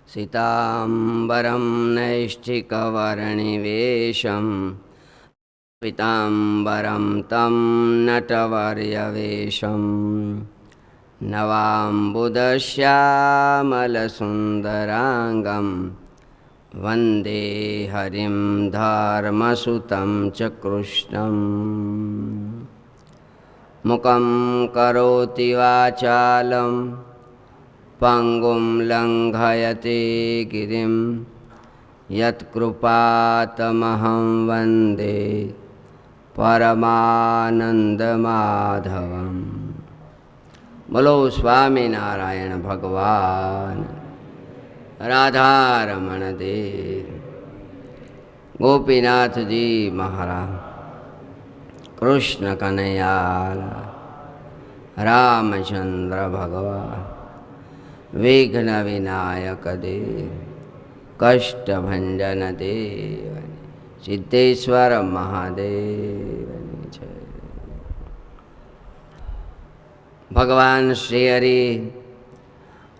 सीताम्बरं नैष्ठिकवर्णिवेशं पीताम्बरं तं नटवर्यवेशं नवाम्बुदश्यामलसुन्दराङ्गं वन्दे हरिं धर्मसुतं च कृष्णम्। मुखं करोति वाचालं पंगुं लंघयते गिरिं यत्कृपातमहं वन्दे परमानंदमाधवम्। बोलो स्वामीनारायण भगवान, राधारमण देव, गोपीनाथ जी महाराज, कृष्ण कन्हैयालाल, रामचंद्र भगवान, विघ्न विनायक देव, कष्टभंजन देव, सिद्धेश्वर महादेव। भगवान श्री हरि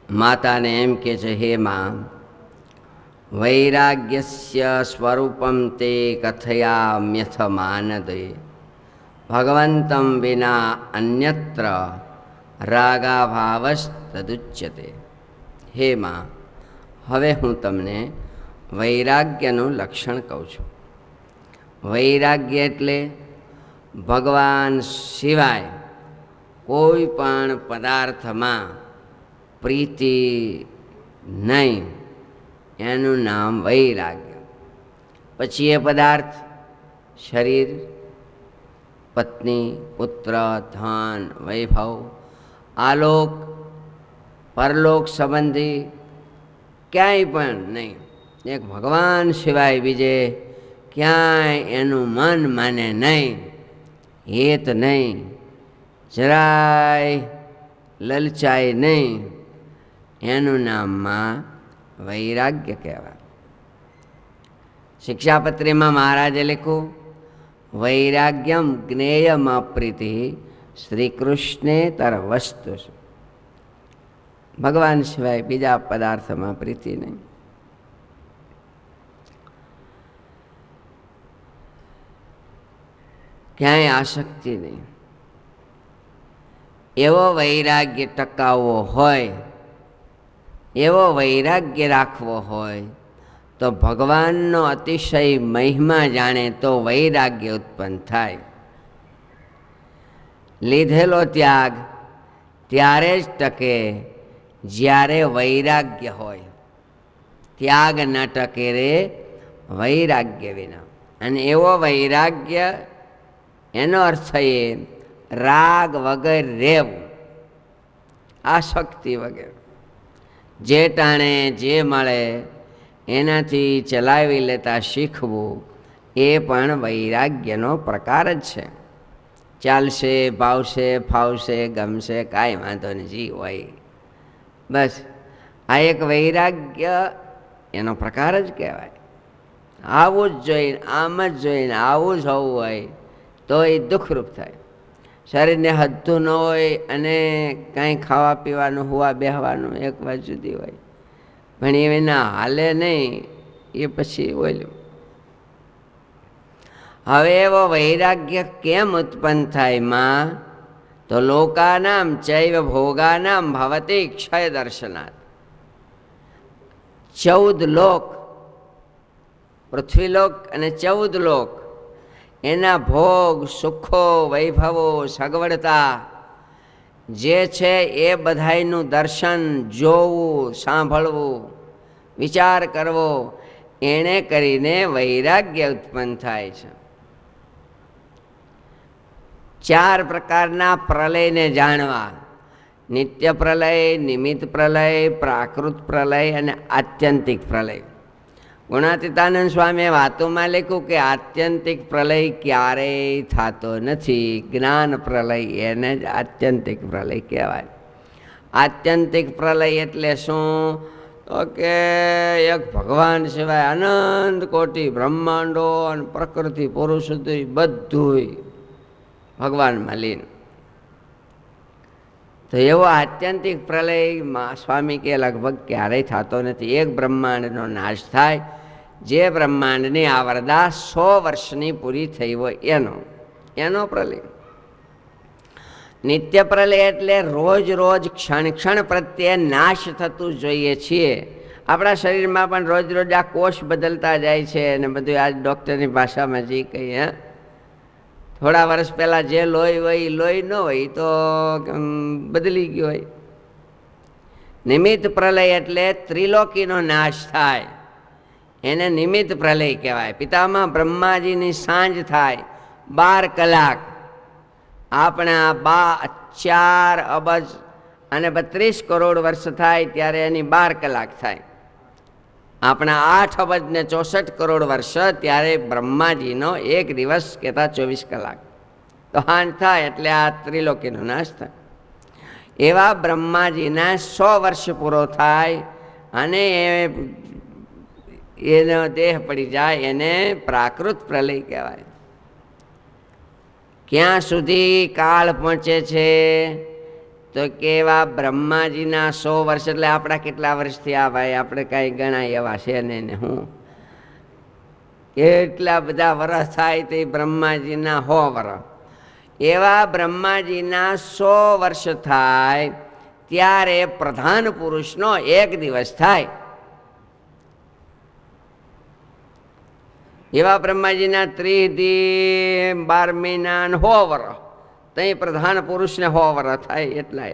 माता ने एम के हे मां, वैराग्यस्य स्वरूपं ते कथयाम्यथ मानदे, भगवन्तं विना अन्यत्र रागाभावस्तदुच्यते। हे मां, हवे हूँ तमने वैराग्यનું લક્ષણ કહું છું। વૈરાગ્ય એટલે ભગવાન સિવાય કોઈ પણ પદાર્થમાં પ્રીતિ નહીં, એનું નામ વૈરાગ્ય। પછી એ પદાર્થ શરીર, પત્ની, પુત્ર, ધન, વૈભવ, આલોક પરલોક સંબંધી ક્યાંય પણ નહીં। એક ભગવાન સિવાય બીજે ક્યાંય એનું મન માને નહીં, હેત નહીં, જરાય લલચાય નહીં, એનું નામમાં વૈરાગ્ય કહેવાય। શિક્ષાપત્રીમાં મહારાજે લખ્યું, વૈરાગ્યમ જ્ઞેયમપ્રીતિ શ્રી કૃષ્ણે તર વસ્તુ। ભગવાન સિવાય બીજા પદાર્થમાં પ્રીતિ નહીં। ક્યાંય આસક્તિ નહીં। એવો વૈરાગ્ય ટકાવવો હોય, એવો વૈરાગ્ય રાખવો હોય તો ભગવાનનો અતિશય મહિમા જાણે તો વૈરાગ્ય ઉત્પન્ન થાય। લીધેલો ત્યાગ ત્યારે જ ટકે જ્યારે વૈરાગ્ય હોય। ત્યાગ ન ટકે રે વૈરાગ્ય વિના। અને એવો વૈરાગ્ય, એનો અર્થ એ રાગ વગર રહેવું, આસક્તિ વગર, જે ટાણે જે મળે એનાથી ચલાવી લેતા શીખવું, એ પણ વૈરાગ્યનો પ્રકાર જ છે। ચાલશે, ભાવશે, ફાવશે, ગમશે, કાંઈ વાંધો નહીં, જી હોય બસ, આ એક વૈરાગ્ય એનો પ્રકાર જ કહેવાય। આવું જ જોઈને, આમ જ જોઈને આવું જ હોવું હોય તો એ દુઃખરૂપ થાય। શરીરને હદતું ન હોય અને કાંઈ ખાવા પીવાનું, હુવા બેહવાનું એક વાત જુદી હોય, પણ એ વિના હાલે નહીં, એ પછી ઓલું। હવે એવો વૈરાગ્ય કેમ ઉત્પન્ન થાય માં? તો લોકાનામ ચૈવ ભોગાનામ ભવતી ક્ષય દર્શનાત। 14 લોક, પૃથ્વીલોક અને 14 લોક, એના ભોગ, સુખો, વૈભવો, સગવડતા જે છે એ બધાયનું દર્શન, જોવું, સાંભળવું, વિચાર કરવો, એણે કરીને વૈરાગ્ય ઉત્પન્ન થાય છે। 4 પ્રકારના પ્રલયને જાણવા: નિત્ય પ્રલય, નિમિત્ત પ્રલય, પ્રાકૃત પ્રલય અને આત્યંતિક પ્રલય। ગુણાતીતાનંદ સ્વામીએ વાતોમાં લખ્યું કે આત્યંતિક પ્રલય ક્યારેય થતો નથી, જ્ઞાન પ્રલય એને જ આત્યંતિક પ્રલય કહેવાય। આત્યંતિક પ્રલય એટલે શું? તો કે એક ભગવાન સિવાય અનંત કોટી બ્રહ્માંડો અને પ્રકૃતિ પુરુષ બધું ભગવાનમાં લીન। તો એવો આત્યંતિક પ્રલય સ્વામી કે લગભગ ક્યારેય થતો નથી. એક બ્રહ્માંડનો નાશ થાય, જે બ્રહ્માંડની આવરદા 100 વર્ષની પૂરી થઈ હોય એનો પ્રલય. નિત્ય પ્રલય એટલે રોજ રોજ ક્ષણ ક્ષણ પ્રત્યે નાશ થતું જોઈએ છીએ. આપણા શરીરમાં પણ રોજ રોજ આ કોષ બદલતા જાય છે અને બધું આ ડૉક્ટરની ભાષામાં જે કહીએ, થોડા વર્ષ પહેલાં જે લોહી હોય એ લોહી ન હોય તો બદલી ગયું હોય. નિમિત્ત પ્રલય એટલે ત્રિલોકીનો નાશ થાય, એને નિમિત્ત પ્રલય કહેવાય. પિતામહ બ્રહ્માજીની સાંજ થાય 12 કલાક, આપણા 4 અબજ અને 32 કરોડ વર્ષ થાય ત્યારે એની 12 કલાક થાય. આપણા 8 અબજ ને 64 કરોડ વર્ષ ત્યારે બ્રહ્માજીનો એક દિવસ કહેતા 24 કલાક. તો હાંજ થાય એટલે આ ત્રિલોકીનો નાશ થાય. એવા બ્રહ્માજીના 100 વર્ષ પૂરો થાય અને એનો દેહ પડી જાય, એને પ્રાકૃત પ્રલય કહેવાય. ક્યાં સુધી કાળ પહોંચે છે તો કેવા બ્રહ્માજીના 100 વર્ષ એટલે આપણા કેટલા વર્ષ થયા ભાઈ? આપણે કાંઈ ગણાય એવા છે ને હું કેટલા બધા વર્ષ થાય તે બ્રહ્માજીના 100 વર્ષ. એવા બ્રહ્માજીના 100 વર્ષ થાય ત્યારે પ્રધાન પુરુષનો એક દિવસ થાય. એવા બ્રહ્માજીના 30 દી 12 મહિના 100 વર્ષ, ત્યાં પ્રધાન પુરુષને 100 વર્ષ થાય. એટલા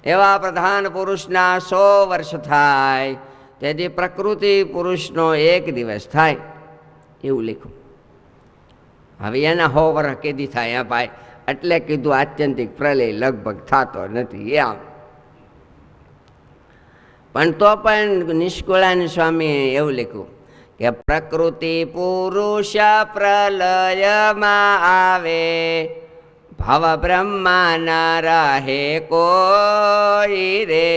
એવા પ્રધાન પુરુષના 100 વર્ષ થાય તેથી પ્રકૃતિ પુરુષનો એક દિવસ થાય, એવું લખ્યું. હવે એના 100 વર્ષ કેદી થાય ભાઈ? એટલે કીધું આત્યંતિક પ્રલય લગભગ થતો નથી એમ. પણ તો પણ નિષ્કુળાનંદ સ્વામીએ એવું લખ્યું કે પ્રકૃતિ પુરુષ પ્રલયમાં આવે, ભવ બ્રહ્મા ન રહે કોઈ રે.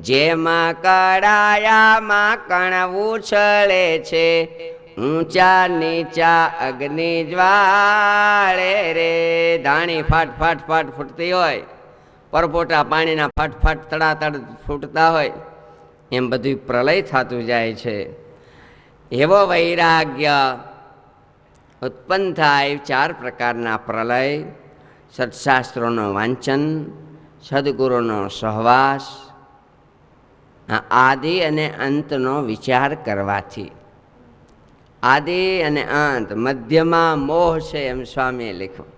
જેમાં કડાયામાં કણ ઉછળે છે, ઊંચા નીચા અગ્નિ જ્વાળે રે. ધાણી ફાટ ફાટ ફાટ ફૂટતી હોય, પરપોટા પાણીના ફાટ ફાટ તડાતડ ફૂટતા હોય, એમ બધું પ્રલય થતું જાય છે. એવો વૈરાગ્ય ઉત્પન્ન થાય. 4 પ્રકારના પ્રલય: સત્શાસ્ત્રોનું વાંચન, સદગુરુનો સહવાસ, આદિ અને અંતનો વિચાર કરવાથી. આદિ અને અંત, મધ્યમાં મોહ છે એમ સ્વામીએ લખ્યું.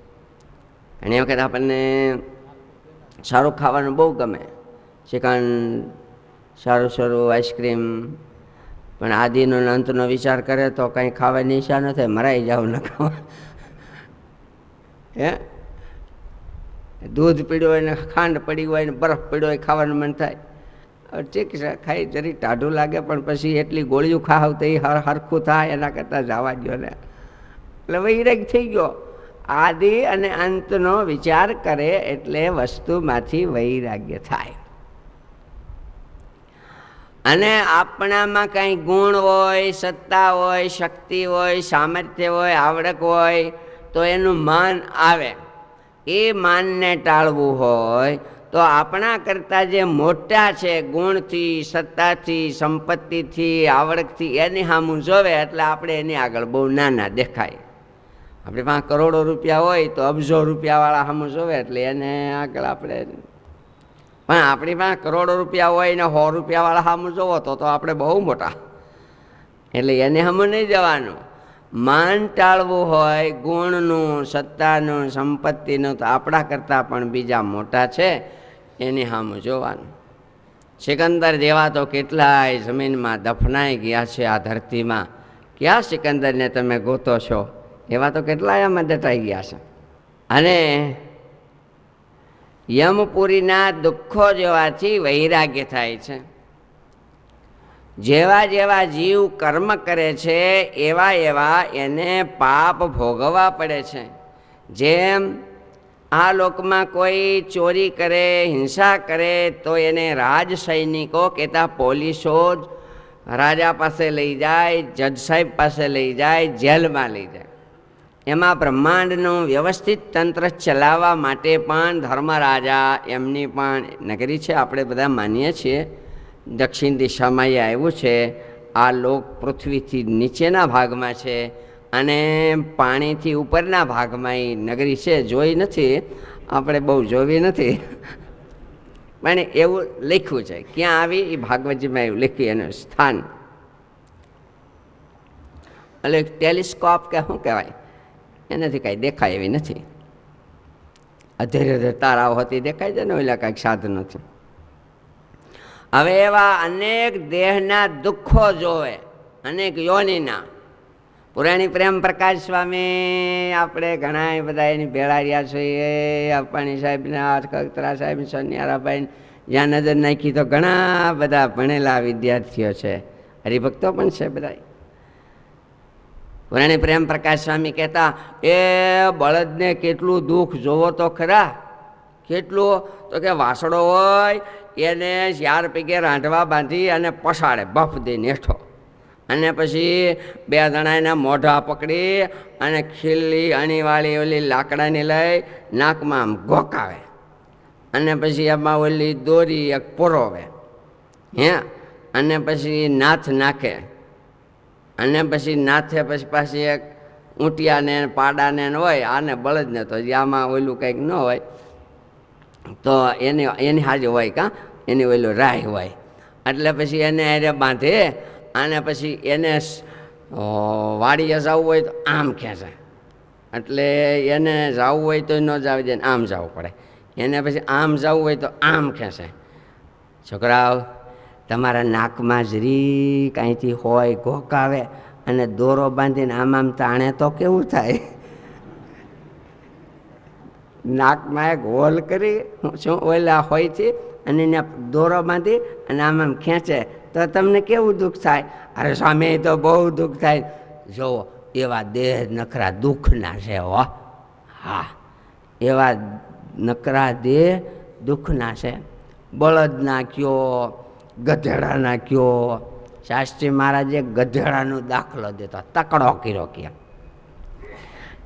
ઘણી વખત આપણને સારું ખાવાનું બહુ ગમે, શ્રીખંડ, સારું સારું આઈસ્ક્રીમ, પણ આદિનો અંતનો વિચાર કરે તો કંઈ ખાવાની ઈચ્છા ન થાય, મરાઈ જાવ ન ખાવા. હે દૂધ પીડ્યું હોય ને ખાંડ પડી હોય ને બરફ પીડ્યો હોય ખાવાનું મન થાય. ઠીક છે, ખાઈ જરી ટાઢું લાગે પણ પછી એટલી ગોળીઓ ખાવ તો એ હરખું થાય, એના કરતાં જવા દો ને. એટલે વૈરાગ થઈ ગયો. આદિ અને અંતનો વિચાર કરે એટલે વસ્તુમાંથી વૈરાગ્ય થાય. અને આપણામાં કંઈ ગુણ હોય, સત્તા હોય, શક્તિ હોય, સામર્થ્ય હોય, આવડત હોય તો એનું માન આવે. એ માનને ટાળવું હોય તો આપણા કરતાં જે મોટા છે ગુણથી, સત્તાથી, સંપત્તિથી, આવડતથી, એની સામું જોવે એટલે આપણે એની આગળ બહુ નાના દેખાય. આપણી પાસે કરોડો રૂપિયા હોય તો અબજો રૂપિયાવાળા સામું જોવે એટલે એને આગળ આપણે. પણ આપણી પાસે કરોડો રૂપિયા હોય ને 100 રૂપિયાવાળા સામું જોવો તો આપણે બહુ મોટા, એટલે એને સામું નહીં જવાનું. માન ટાળવું હોય ગુણનું, સત્તાનું, સંપત્તિનું તો આપણા કરતાં પણ બીજા મોટા છે એની સામું જોવાનું. સિકંદર જેવા તો કેટલાય જમીનમાં દફનાઈ ગયા છે આ ધરતીમાં. ક્યાં સિકંદરને તમે ગોતો છો? એવા તો કેટલાય આમાં દટાઈ ગયા છે. અને યમપુરીના દુઃખો જોવાથી વૈરાગ્ય થાય છે. જેવા જેવા જીવ કર્મ કરે છે એવા એવા એને પાપ ભોગવવા પડે છે. જેમ આ લોકમાં કોઈ ચોરી કરે, હિંસા કરે તો એને રાજ સૈનિકો કહેતા પોલીસો જ રાજા પાસે લઈ જાય, જજ સાહેબ પાસે લઈ જાય, જેલમાં લઈ જાય. એમાં બ્રહ્માંડનું વ્યવસ્થિત તંત્ર ચલાવવા માટે પણ ધર્મરાજા એમની પણ નગરી છે. આપણે બધા માનીએ છીએ દક્ષિણ દિશામાં એ આવ્યું છે. આ લોક પૃથ્વીથી નીચેના ભાગમાં છે અને પાણીથી ઉપરના ભાગમાં એ નગરી છે. જોઈ નથી, આપણે બહુ જોવી નથી, પણ એવું લખ્યું છે. ક્યાં આવી એ ભાગવતજીમાં એવું લખ્યું એનું સ્થાન. એટલે ટેલિસ્કોપ કે શું કહેવાય, એનાથી કાંઈ દેખાય એવી નથી. અધેર અધેર તારાઓ હતી દેખાય છે ને, ઓલા કાંઈક સાધનોથી. હવે એવા અનેક દેહના દુઃખો જોવે, અનેક યોનિના. પુરાણી પ્રેમ પ્રકાશ સ્વામી આપણે ઘણા બધા એની ભેળા રહ્યા છીએ. અપાણી સાહેબના, કગતરા સાહેબ, સન્યારાભાઈ, જ્યાં નજર નાખી તો ઘણા બધા ભણેલા વિદ્યાર્થીઓ છે, હરિભક્તો પણ છે બધા. પુરાણી પ્રેમ પ્રકાશ સ્વામી કહેતા, એ બળદને કેટલું દુઃખ જોવો તો ખરા. કેટલું? તો કે વાસડો હોય એને 4 પૈકે રાંધવા બાંધી અને પસાડે બફ દઈને હેઠો, અને પછી 2 જણા એના મોઢા પકડી અને ખીલ્લી અણીવાળી ઓલી લાકડાની લઈ નાકમાં આમ ગોકાવે, અને પછી એમાં ઓલી દોરી એક પરોવે, હે, અને પછી નાથ નાખે, અને પછી નાથે પછી પાછી એક ઊંટિયાને પાડાને હોય, આને બળદને તો આમાં ઓલું કંઈક ન હોય તો એની હાજર હોય, કાં એની ઓલું રાહ હોય. એટલે પછી એને અરે બાંધે અને પછી એને વાડીએ જવું હોય તો આમ ખેંચે, એટલે એને જવું હોય તો ન જવું દે, આમ જવું પડે. એને પછી આમ જવું હોય તો આમ ખેંચે. છોકરાઓ, તમારા નાકમાં જરી કાંઈથી હોય ઘોકાવે અને દોરો બાંધીને આમ આમ તાણે તો કેવું થાય? નાકમાં એક હોલ કરી શું ઓલા હોયથી અને એને દોરો બાંધી અને આમ આમ ખેંચે તો તમને કેવું દુઃખ થાય? અરે સ્વામી, તો બહુ દુઃખ થાય. જુઓ, એવા દેહ નખરા દુઃખના છે. હો, હા, એવા નકરા દેહ દુઃખના છે. બળદના કયો, ગધેડાના કયો. શાસ્ત્રી મહારાજે ગધેડાનો દાખલો દેતો, તકડો કર્યો કે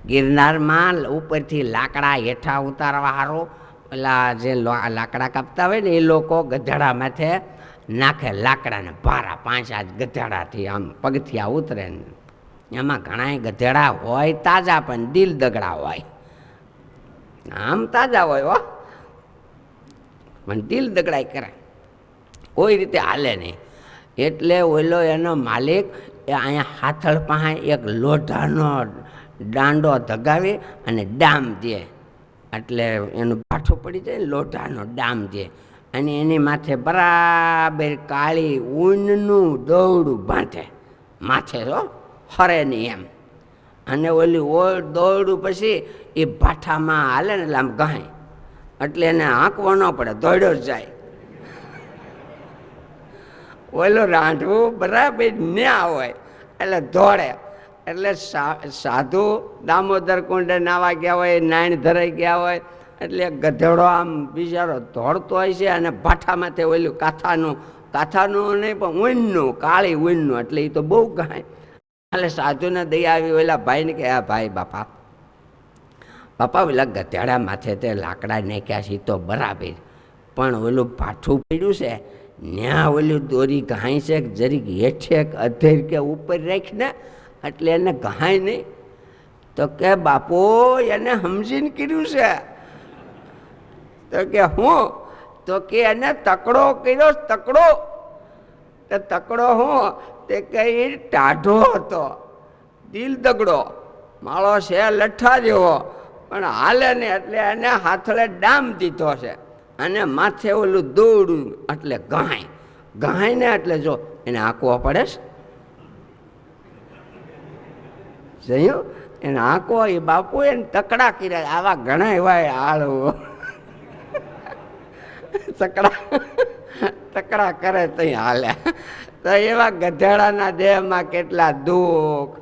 ગિરનારમાં ઉપરથી લાકડા હેઠા ઉતારવા સારું પેલા જે લાકડા કાપતા હોય ને એ લોકો ગધેડા માથે નાખે લાકડાને ભારા, 5 ગધેડાથી આમ પગથિયા ઉતરે. એમાં ઘણા ગધેડા હોય તાજા, પણ દિલ દગડા હોય. આમ તાજા હોય હો, પણ દિલ દગડાઈ કરે, કોઈ રીતે હાલે નહીં. એટલે ઓલો એનો માલિક એ અહીંયા હાથળ પાસે એક લોઢાનો દાંડો ધગાવી અને ડામ દે, એટલે એનું પાઠું પડી જાય, લોઢાનો ડામ દે, અને એની માથે બરાબર કાળી ઊનનું દોરડું બાંધે માથે, જો હરે નહીં એમ. અને ઓલી દોરડું પછી એ ભાઠામાં હાલે ને એટલે આમ ગાય, એટલે એને આંકવો ન પડે, દોડ્યો જ જાય. ઓલો રાંધવું બરાબર ન્યા હોય એટલે દોડે. એટલે સાધુ દામોદર કુંડે નાવા ગયા હોય, નાણ ધરાઈ ગયા હોય, એટલે ગધેડો આમ બિચારો દોડતો હોય છે અને ભાઠામાંથી ઓલું કાથાનું નહીં પણ ઊનનું, કાળી ઊનનું, એટલે એ તો બહુ ગાય. એટલે સાધુને દયા આવી ઓલા ભાઈને કે, આ ભાઈ બાપા ઓલા ગધેડા માથે તે લાકડા નાખ્યા છે તો બરાબર, પણ ઓલું ભાઠું પડ્યું છે ન્યા ઓલું દોરી ઘાય છે, જરીક હેઠે અધેર કે ઉપર રાખીને, એટલે એને ઘાય નહીં. તો કે બાપુ એને સમજીને કર્યું છે. તો કે હું? તો કે એને તકડો કર્યો, તકડો. તો તકડો હું? તે કે એ ટાઢો હતો, દિલ દગડો, માળો છે લઠ્ઠા જેવો, પણ હાલે ને એટલે એને હાથળે ડામ દીધો છે, અને માથે ઓલું દોડું, એટલે ગાય ને એટલે જો એને આંકવો પડે છે, એને આંકવો. એ બાપુ એને તકડા કર્યા. આવા ઘણા એવા હાલ તકડા કરે તઈ હાલે. તો એવા ગધેડાના દેહમાં કેટલા દુઃખ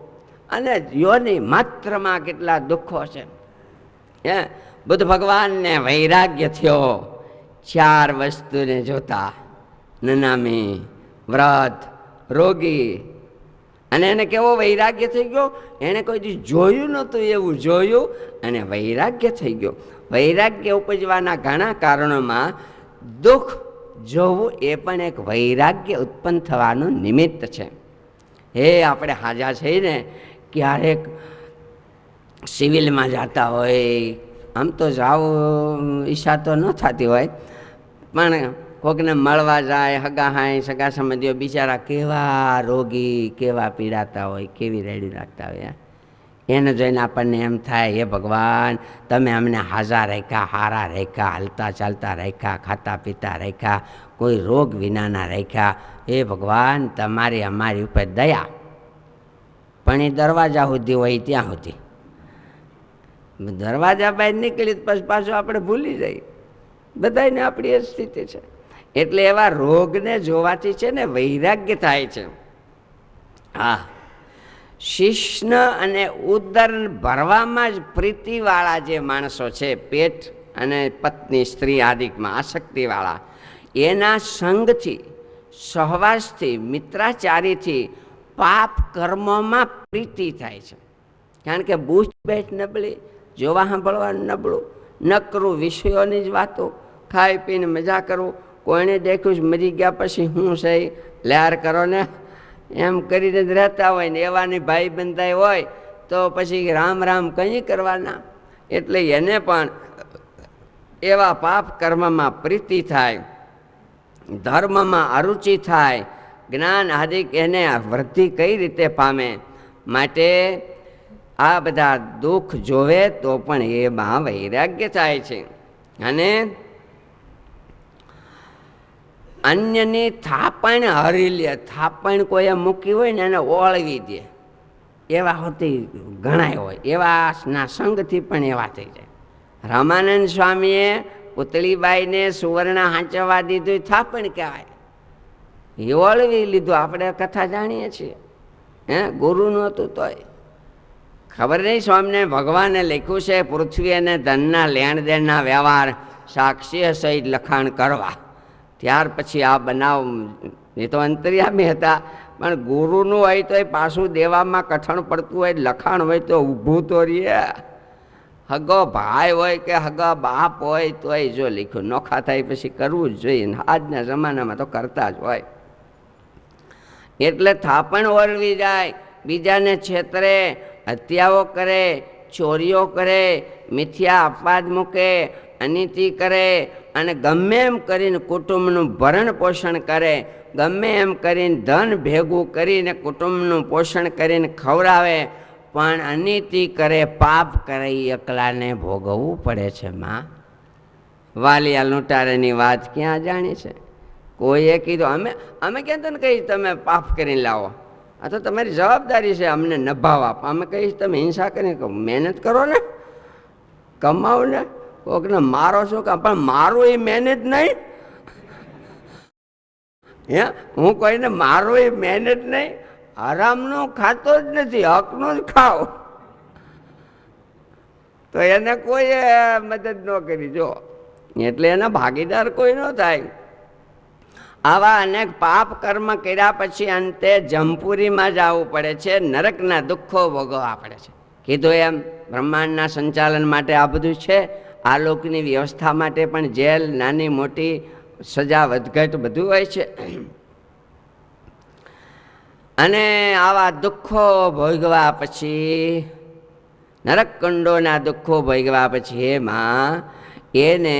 અને યોની માત્રમાં કેટલા દુઃખો છે. હે, બુદ્ધ ભગવાનને વૈરાગ્ય થયો 4 વસ્તુને જોતા: નનામી, વ્રત, રોગી અને એને કેવો વૈરાગ્ય થઈ ગયો, એણે કોઈ દી જોયું નહોતું એવું જોયું અને વૈરાગ્ય થઈ ગયો. વૈરાગ્ય ઉપજવાના ઘણા કારણોમાં દુઃખ જોવું એ પણ એક વૈરાગ્ય ઉત્પન્ન થવાનું નિમિત્ત છે. હે આપણે હાજા છે ને, ક્યારેક સિવિલમાં જતા હોય, આમ તો જાવ ઈચ્છા તો ન થતી હોય, પણ કોકને મળવા જાય, હગાહાય સગા સંબંધીઓ બિચારા કેવા રોગી, કેવા પીડાતા હોય, કેવી રેડી રાખતા હોય, એને જોઈને આપણને એમ થાય, હે ભગવાન તમે અમને હાજા રાખ્યા, હારા રાખ્યા, હાલતા ચાલતા રાખ્યા, ખાતા પીતા રાખ્યા, કોઈ રોગ વિનાના રાખ્યા. હે ભગવાન તમારી અમારી ઉપર દયા. પણ એ દરવાજા સુધી હોય ત્યાં સુધી, દરવાજા બહાર નીકળી પછી પાછું આપણે ભૂલી જઈએ. બધાને આપણી એ સ્થિતિ છે. એટલે એવા રોગને જોવાથી છે ને વૈરાગ્ય થાય છે. હા, શિશ્ન અને ઉદર ભરવામાં જ પ્રીતિવાળા જે માણસો છે, પેટ અને પત્ની સ્ત્રી આદિકમાં આસક્તિવાળા, એના સંગથી, સહવાસથી, મિત્રાચારીથી પાપ કર્મોમાં પ્રીતિ થાય છે. કારણ કે બૂથ બેઠ નબળી, જોવા સાંભળવાનું નબળું, નકરું વિષયોની જ વાતો, ખાઈ પીને મજા કરવું, કોઈને દેખ્યું જ મરી ગયા પછી હું છે લહેર કરો ને એમ કરીને જ રહેતા હોય ને. એવાની ભાઈ બંધાઈ હોય તો પછી રામ રામ કંઈ કરવાના. એટલે એને પણ એવા પાપ કર્મમાં પ્રીતિ થાય, ધર્મમાં અરુચિ થાય, જ્ઞાન આદિક એને વૃદ્ધિ કઈ રીતે પામે. માટે આ બધા દુઃખ જોવે તો પણ એમાં વૈરાગ્ય થાય છે. અને અન્યની થાપણ હરી લે, થાપણ કોઈએ મૂકી હોય ને એને ઓળવી દે, એવા હોતી ઘણાય હોય, એવાના સંગથી પણ એવા થઈ જાય. રામાનંદ સ્વામીએ પુતળીબાઈને સુવર્ણ હાંચવા દીધું, થાપણ કહેવાય, એ ઓળવી લીધું. આપણે કથા જાણીએ છીએ, ગુરુનું હતું તોય ખબર નહીં. સ્વામીને ભગવાને લખ્યું છે પૃથ્વી અને ધનના લેણ દેણના વ્યવહાર સાક્ષી સહિત લખાણ કરવા. ત્યાર પછી આ બનાવ, એ તો અંતર્યામી હતા, પણ ગુરુનું હોય તો એ પાછું દેવામાં કઠણ પડતું હોય, લખાણ હોય તો ઊભું તો રહીએ. હગો ભાઈ હોય કે હગા બાપ હોય તો એ જો લખ્યું, નોખા થાય પછી કરવું જ જોઈએ. આજના જમાનામાં તો કરતા જ હોય. એટલે થાપણ ઓળવી જાય, બીજાને છેતરે, હત્યાઓ કરે, ચોરીઓ કરે, મિથ્યા અપવાદ મૂકે, અનીતિ કરે, અને ગમે એમ કરીને કુટુંબનું ભરણ પોષણ કરે, ગમે એમ કરીને ધન ભેગું કરીને કુટુંબનું પોષણ કરીને ખવડાવે, પણ અનીતિ કરે, પાપ કરે, એ એકલાને ભોગવવું પડે છે. માં વાલિયા લૂંટારાની વાત ક્યાં જાણી છે? કોઈએ કીધું અમે ક્યાં તને કહીશ તમે પાપ કરીને લાવો, આ તો તમારી જવાબદારી છે અમને નભાવવા. અમે કહીશ તમે હિંસા કરીને મહેનત કરો ને, કમાવો ને, કોકને મારો શું કામ? પણ મારું એ મહેનત નહીં. હું કોઈને મારું એ મહેનત નહીં, આરામનું ખાતો જ નથી, હકનું જ ખાવ. તો એને કોઈ મદદ ન કરી જો, એટલે એના ભાગીદાર કોઈ ન થાય. આવા અનેક પાપ કર્મ કર્યા પછી અંતે જમપુરીમાં જવું પડે છે, નરકના દુઃખો ભોગવવા પડે છે. કીધું એમ બ્રહ્માંડના સંચાલન માટે આ બધું છે. આ લોકની વ્યવસ્થા માટે પણ જેલ, નાની મોટી સજા, વધઘટ બધું હોય છે. અને આવા દુઃખો ભોગવા પછી, નરકકુંડોના દુઃખો ભોગવા પછી એમાં એને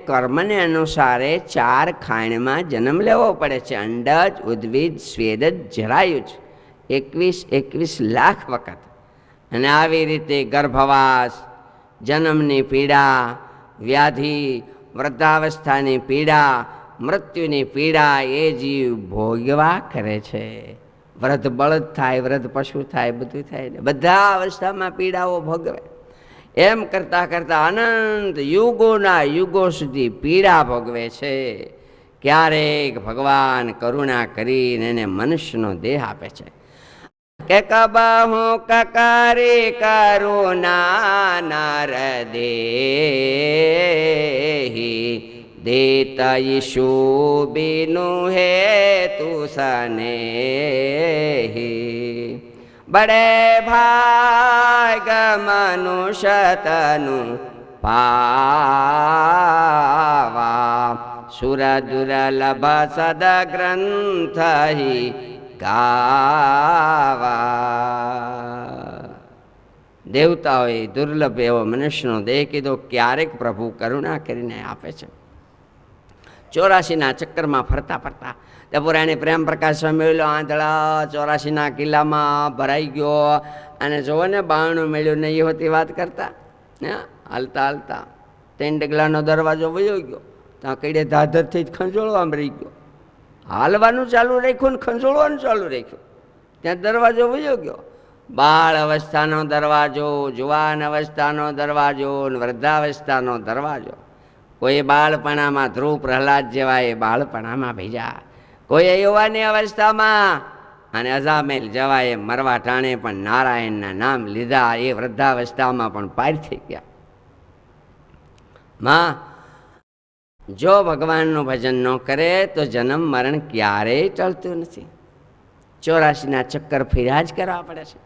કર્મને અનુસારે 4 ખાણમાં જન્મ લેવો પડે છે. અંડજ, ઉદ્ભિજ, સ્વેદજ, જરાયુજ, 21 લાખ વખત. અને આવી રીતે ગર્ભવાસ, જન્મની પીડા, વ્યાધિ, વૃદ્ધાવસ્થાની પીડા, મૃત્યુની પીડા એ જીવ ભોગવા કરે છે. વૃદ્ધ બળદ થાય, વૃદ્ધ પશુ થાય, બધું થાય ને બધા અવસ્થામાં પીડાઓ ભોગવે. એમ કરતાં કરતાં અનંત યુગોના યુગો સુધી પીડા ભોગવે છે. ક્યારેક ભગવાન કરુણા કરીને એને મનુષ્યનો દેહ આપે છે કે કબહુ કકારી કરુણા નર દેહી દેતા ઈશુ બીનું હે તું સનેહી. બડે ભાગ મનુષ્યતનું પાવા સુર દુર્લભ સદ ગ્રંથ ગાવા. દેવતાઓએ દુર્લભ એવો મનુષ્યનો દેહ કીધો, ક્યારેક પ્રભુ કરુણા કરીને આપે છે. 84ના ચક્કરમાં ફરતા ફરતા ટપુરાણી પ્રેમ પ્રકાશ સ્વામી આંધળા 84ના કિલ્લામાં ભરાઈ ગયો અને જોવો ને બારણું મળ્યું ને એ હોતી વાત કરતા ને. હાલતા હાલતા 3 ડગલાનો દરવાજો વયો ગયો, ત્યાં કઈડે ધાધરથી જ ખંજોળવામાં રહી ગયો. હાલવાનું ચાલુ રાખ્યું ને ખંજોળવાનું ચાલુ રાખ્યું, ત્યાં દરવાજો વયો ગયો. બાળ અવસ્થાનો દરવાજો, જુવાન અવસ્થાનો દરવાજો, વૃદ્ધાવસ્થાનો દરવાજો. કોઈ બાળપણામાં ધ્રુવ પ્રહલાદ જેવા એ બાળપણામાં ભેજા, કોઈ યુવાની અવસ્થામાં અને અજામેલ જેવા એ મરવા ટાણે પણ નારાયણના નામ લીધા એ વૃદ્ધાવસ્થામાં પણ પાર થઈ ગયા. માં, જો ભગવાનનું ભજન ન કરે તો જન્મ મરણ ક્યારેય ટળતું નથી. 84ના ચક્કર ફર્યા જ કરવા પડે છે.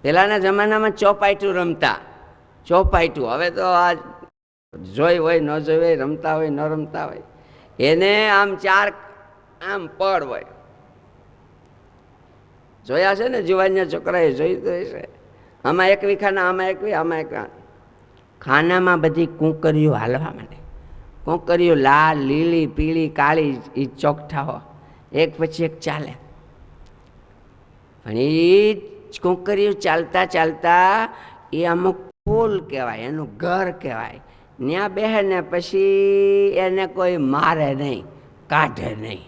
પહેલાના જમાનામાં ચોપાઈટું રમતા, ચોપાઈટું. હવે તો આ જોઈ હોય ન જોઈ હોય, રમતા હોય ન રમતા હોય. એને આમ 4 આમ પડ હોય. જોયા છે ને જુવાનના છોકરાએ જોઈ તો છે. આમાં એક ખાના, આમાં એક, આમાં એક. ખાનામાં બધી કુંકરીઓ હાલવા માંડે. કુંકરીઓ લાલ, લીલી, પીળી, કાળી, એ ચોકઠાઓ એક પછી એક ચાલે. પણ એ કુંકરીઓ ચાલતા ચાલતા એ અમુક પુલ કહેવાય, એનું ઘર કહેવાય. ત્યાં બેહે ને પછી એને કોઈ મારે નહીં, કાઢે નહીં.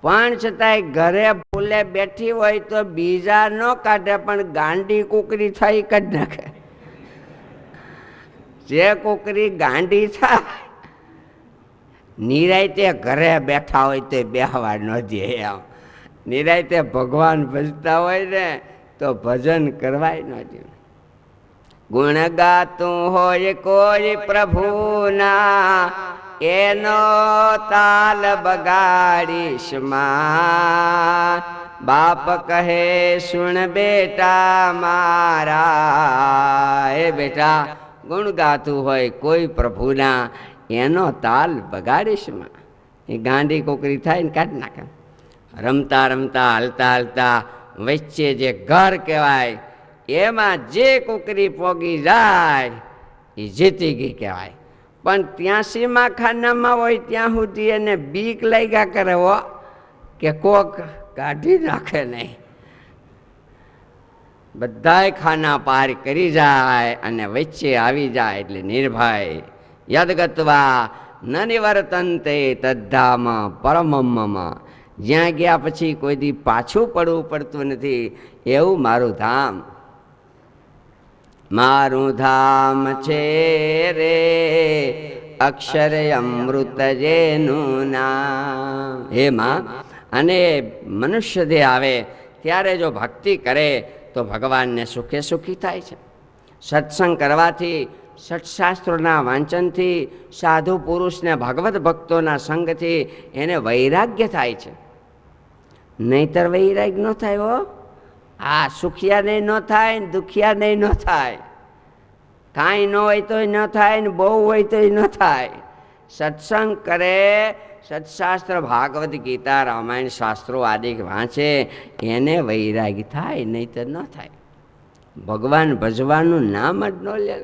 પણ છતાંય ઘરે પુલે બેઠી હોય તો બીજા ન કાઢે, પણ ગાંડી કુકરી થાય કાઢી નાખે. જે કુકરી ગાંડી થાય નિરાયતે ઘરે બેઠા હોય તો બેહવા ન દે. એમ નિરાયતે ભગવાન ભજતા હોય ને તો ભજન કરવાય ન દે. ગુણ ગાતું હોય કોઈ પ્રભુના એનો તાલ બગાડીશ માં. બાપ કહે સુણ બેટા મારા, એ બેટા ગુણ ગાતું હોય કોઈ પ્રભુના એનો તાલ બગાડીશ માં. એ ગાંડી કોકરી થાય ને કાઢી નાખે. રમતા રમતા હાલતા હાલતા વચ્ચે જે ઘર કહેવાય એમાં જે કુકરી પોગી જાય એ જીતી ગઈ કહેવાય. પણ 83મા ખાનામાં હોય ત્યાં સુધી એને બીક લાગ્યા કરે હો કે કોક કાઢી નાખે નહીં. બધાય ખાના પાર કરી જાય અને વચ્ચે આવી જાય એટલે નિર્ભય યદગત્વા ન નિવર્તન્તે તદ્ધામ પરમમ્મમ. જ્યાં ગયા પછી કોઈ દી પાછું પડવું પડતું નથી, એવું મારું ધામ. મારું ધામ છે રે અક્ષર અમૃત જેનું નામ. હે માં, અને મનુષ્ય દેહ આવે ત્યારે જો ભક્તિ કરે તો ભગવાનને સુખે સુખી થાય છે. સત્સંગ કરવાથી, સત્શાસ્ત્રોના વાંચનથી, સાધુ પુરુષને ભગવત ભક્તોના સંગથી એને વૈરાગ્ય થાય છે. નહીતર વૈરાગ્ય ન થાય હો. આ સુખિયા નહીં ન થાય ને દુખિયા નહીં ન થાય. કાંઈ ન હોય તોય ન થાય ને બહુ હોય તોય ન થાય. સત્સંગ કરે, સત્શાસ્ત્ર ભાગવત ગીતા રામાયણ શાસ્ત્રો આદિ વાંચે એને વૈરાગ્ય થાય, નહીતર ન થાય. ભગવાન ભજવાનું નામ જ ન લે.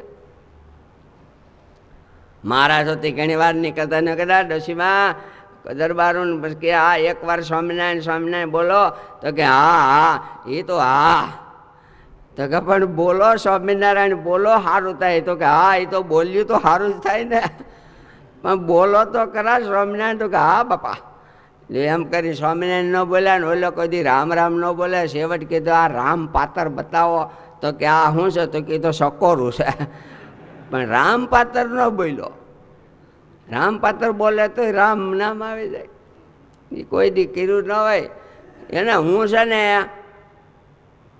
મારા જોતી ઘણી વાર નીકળતા ને કદાચ ડોશીમાં દરબારું કે હા એકવાર સ્વામિનારાયણ સ્વામિનારાયણ બોલો તો કે હા હા એ તો હા. તો કે પણ બોલો સ્વામિનારાયણ બોલો સારું થાય. તો કે હા એ તો બોલ્યું તો સારું જ થાય ને, પણ બોલો તો ખરા સ્વામિનારાયણ. તો કે હા બાપા. એમ કરી સ્વામિનારાયણ ન બોલ્યા ને ઓલો કોઈ દી રામ રામ ન બોલે. છેવટ કીધું આ રામ પાતર બતાવો. તો કે આ શું છે? તો કીધું સકોરું છે. પણ રામ પાતર ન બોલ્યો. રામ પાતર બોલે તો રામ નામ આવી જાય. એ કોઈ દી કર્યું ન હોય એને. હું છે ને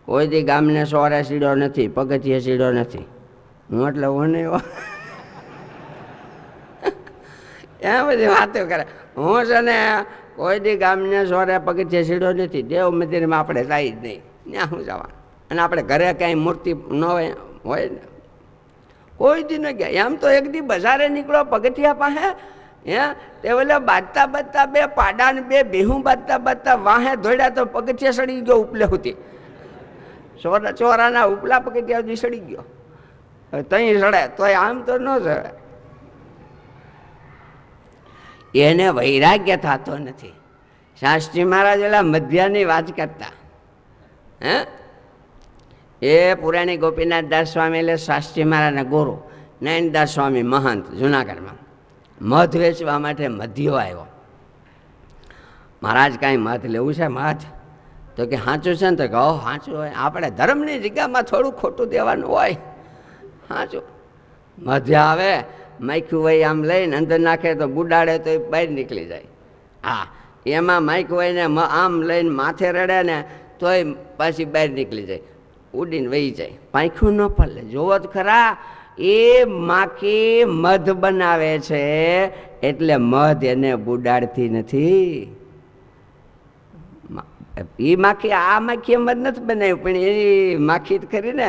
કોઈ દી ગામને સોરે સીડ્યો નથી, પગથિયે સીડ્યો નથી. હું એટલે હું નહીં એમ બધી વાતો કરે. હું છે ને કોઈ દી ગામને સોરે પગથિયે સીડ્યો નથી. દેવ મંદિરમાં આપણે જાય જ નહીં. ત્યાં શું જવાનું? અને આપણે ઘરે કાંઈ મૂર્તિ ન હોય ને, કોઈ દી ન ગયા. એમ તો એક દી બજારે નીકળો પગથિયા પાસે, હે તે ઓલા બાજતા બાજતા બે પાડા ને બે બેહું બાજતા બાજતા વાહે ધોડ્યા તો પગથિયા સડી ગયો ઉપલે સુધી. ચોરાના ઉપલા પગથિયા સુધી સડી ગયો. તઈ સડે તોય આમ તો ન સડે. એને વૈરાગ્ય થતો નથી. શાસ્ત્રી મહારાજ ઓલા મધ્યાની વાત કરતા, હે એ પુરાણી ગોપીનાથદાસ સ્વામી એટલે શાસ્ત્રી મહારાજના ગુરુ નયનદાસ સ્વામી મહંત જુનાગઢમાં મધ વેચવા માટે મધ્યો આવ્યો. મહારાજ કાંઈ મધ લેવું છે? મધ તો કે સાચું છે ને? તો કહો સાચું હોય. આપણે ધર્મની જગ્યામાં થોડું ખોટું દેવાનું હોય. સાચું. મધ્ય આવે, માખ્યું હોય આમ લઈને અંદર નાખે તો બુડાડે તો એ બહાર નીકળી જાય. હા, એમાં માખ્યું હોય ને આમ લઈને માથે રડે ને તોય પાછી બહાર નીકળી જાય, ઉડીને વહી જાય. પાંખ્યું ન પલે. જોવો જ ખરા, એ માખી મધ બનાવે છે એટલે મધ એને બુડાડતી નથી. એ માખી આ માખીએ મધ નથી બનાવ્યું, પણ એ માખી ખરી ને,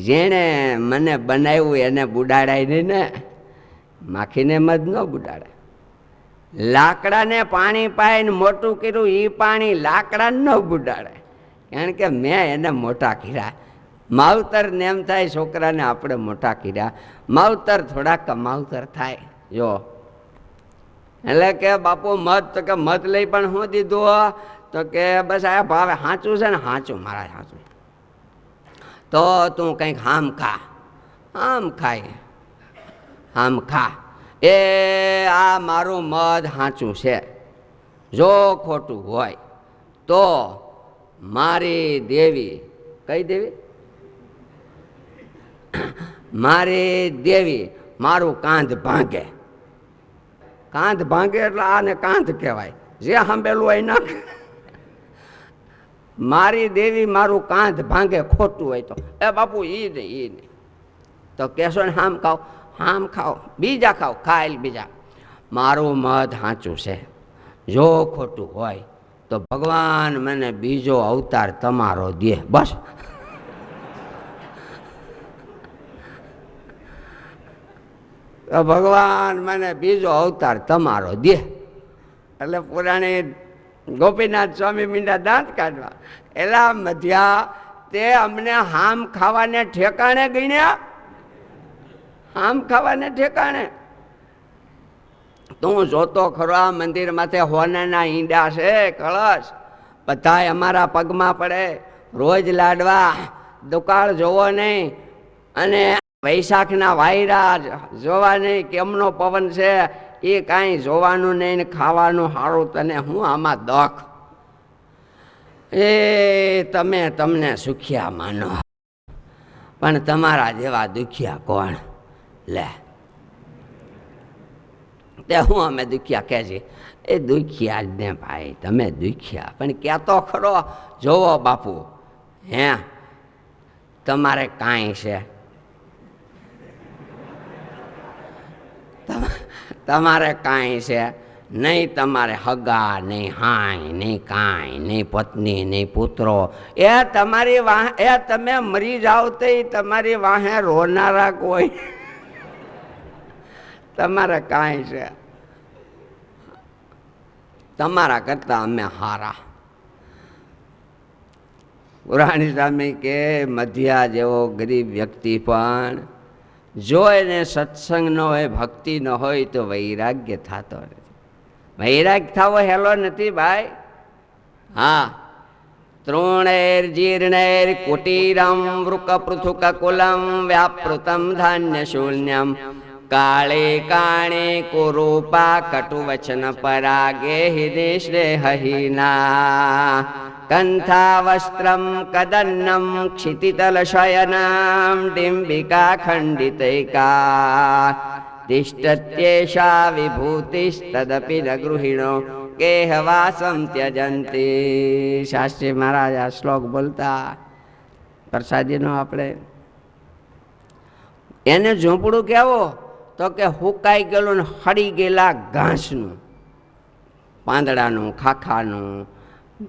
જેણે મને બનાવ્યું એને બુડાડાય નહીં ને. માખીને મધ ન બુડાડે. લાકડાને પાણી પાઈને મોટું કર્યું, એ પાણી લાકડાને ન બુડાડે, કારણ કે મેં એને મોટા કર્યા. માવતરને એમ થાય છોકરાને આપણે મોટા કર્યા. માવતર થોડા કમાવતર થાય. જો એટલે કે બાપુ મધ, તો કે મધ લઈ પણ શું દીધું? તો કે બસ આ ભાવે સાચું છે ને? સાચું મારા સાચું. તો તું કંઈક હામ ખા. આમ ખાય, આમ ખા. એ આ મારું મધ સાચું છે. જો ખોટું હોય તો મારી દેવી, કઈ દેવી? મારી દેવી મારું કાંધ ભાંગે. કાંધ ભાંગે એટલે આને કાંધ કહેવાય, જે સાંભળેલું હોય ના. મારી દેવી મારું કાંધ ભાંગે ખોટું હોય તો. એ બાપુ ઈ નહીં. તો કહેશો ને હામ ખાઓ? હામ ખાઓ, બીજા ખાઓ, ખાયેલ બીજા. મારું મધ સાચું છે. જો ખોટું હોય તો ભગવાન મને બીજો અવતાર તમારો દે. બસ. ભગવાન મને બીજો અવતાર તમારો દે. એટલે પુરાણી ગોપીનાથ સ્વામી મીંડા દાંત કાઢવા. એલા મધ્યા, તે અમને હામ ખાવાને ઠેકાણે ગણ્યા? આમ ખાવાને ઠેકાણે? તું જોતો ખરો આ મંદિર માથે હોનાના ઈંડા છે, કળશ બધાય અમારા પગમાં પડે. રોજ લાડવા, દુકાળ જોવો નહીં, અને વૈશાખના વાયરા જોવા નહીં, કેમનો પવન છે એ કાંઈ જોવાનું નહીં ને ખાવાનું સારું. તને હું આમાં દખ? એ તમે તમને સુખિયા માનો, પણ તમારા જેવા દુખિયા કોણ? લે, તે હું અમે દુખિયા કહે છે? એ દુખિયા જ ને ભાઈ, તમે દુખિયા. પણ કહેતો ખરો, જોવો બાપુ, હે તમારે કાંઈ છે? તમારે કાંઈ છે નહીં. તમારે હગા નહીં, હાય નહીં, કાંઈ નહીં, પત્ની નહીં, પુત્રો. એ તમારી વાહ, એ તમે મરી જાઓ તો તમારી વાહે રોનારા કોઈ? તમારે કાંઈ છે? તમારા કરતા અમે હારા. પુરાણી સ્વામી કે મધ્યા જેવો ગરીબ વ્યક્તિ પણ જો એને સત્સંગ ન હોય, ભક્તિ ન હોય તો વૈરાગ્ય થતો નથી. વૈરાગ્ય થવો હેલો નથી ભાઈ. હા, તૃણૈર જીર્ણૈર કુટીરમ વૃક પૃથુક કુલમ વ્યાપૃતમ ધાન્ય શૂન્યમ કાળે કાણે કુરૂપા કટુવચન પરાગે હિદેશ્રેહીના કંથા વસ્ત્રમ કદન્નમ ક્ષિતિતલ શયનમ ડિંબિકા ખંડિતૈકા તિષ્ઠત્યેષા વિભૂતિસ્તદપી ન ગૃહિણો કેહવાસમ ત્યજંતી. શાસ્ત્રી મહારાજ આ શ્લોક બોલતા પ્રસાદીનો આપણે એને ઝૂંપડું કેવો? તો કે હુકાઈ ગયેલું ને હળી ગયેલા ઘાસનું, પાંદડાનું, ખાખાનું,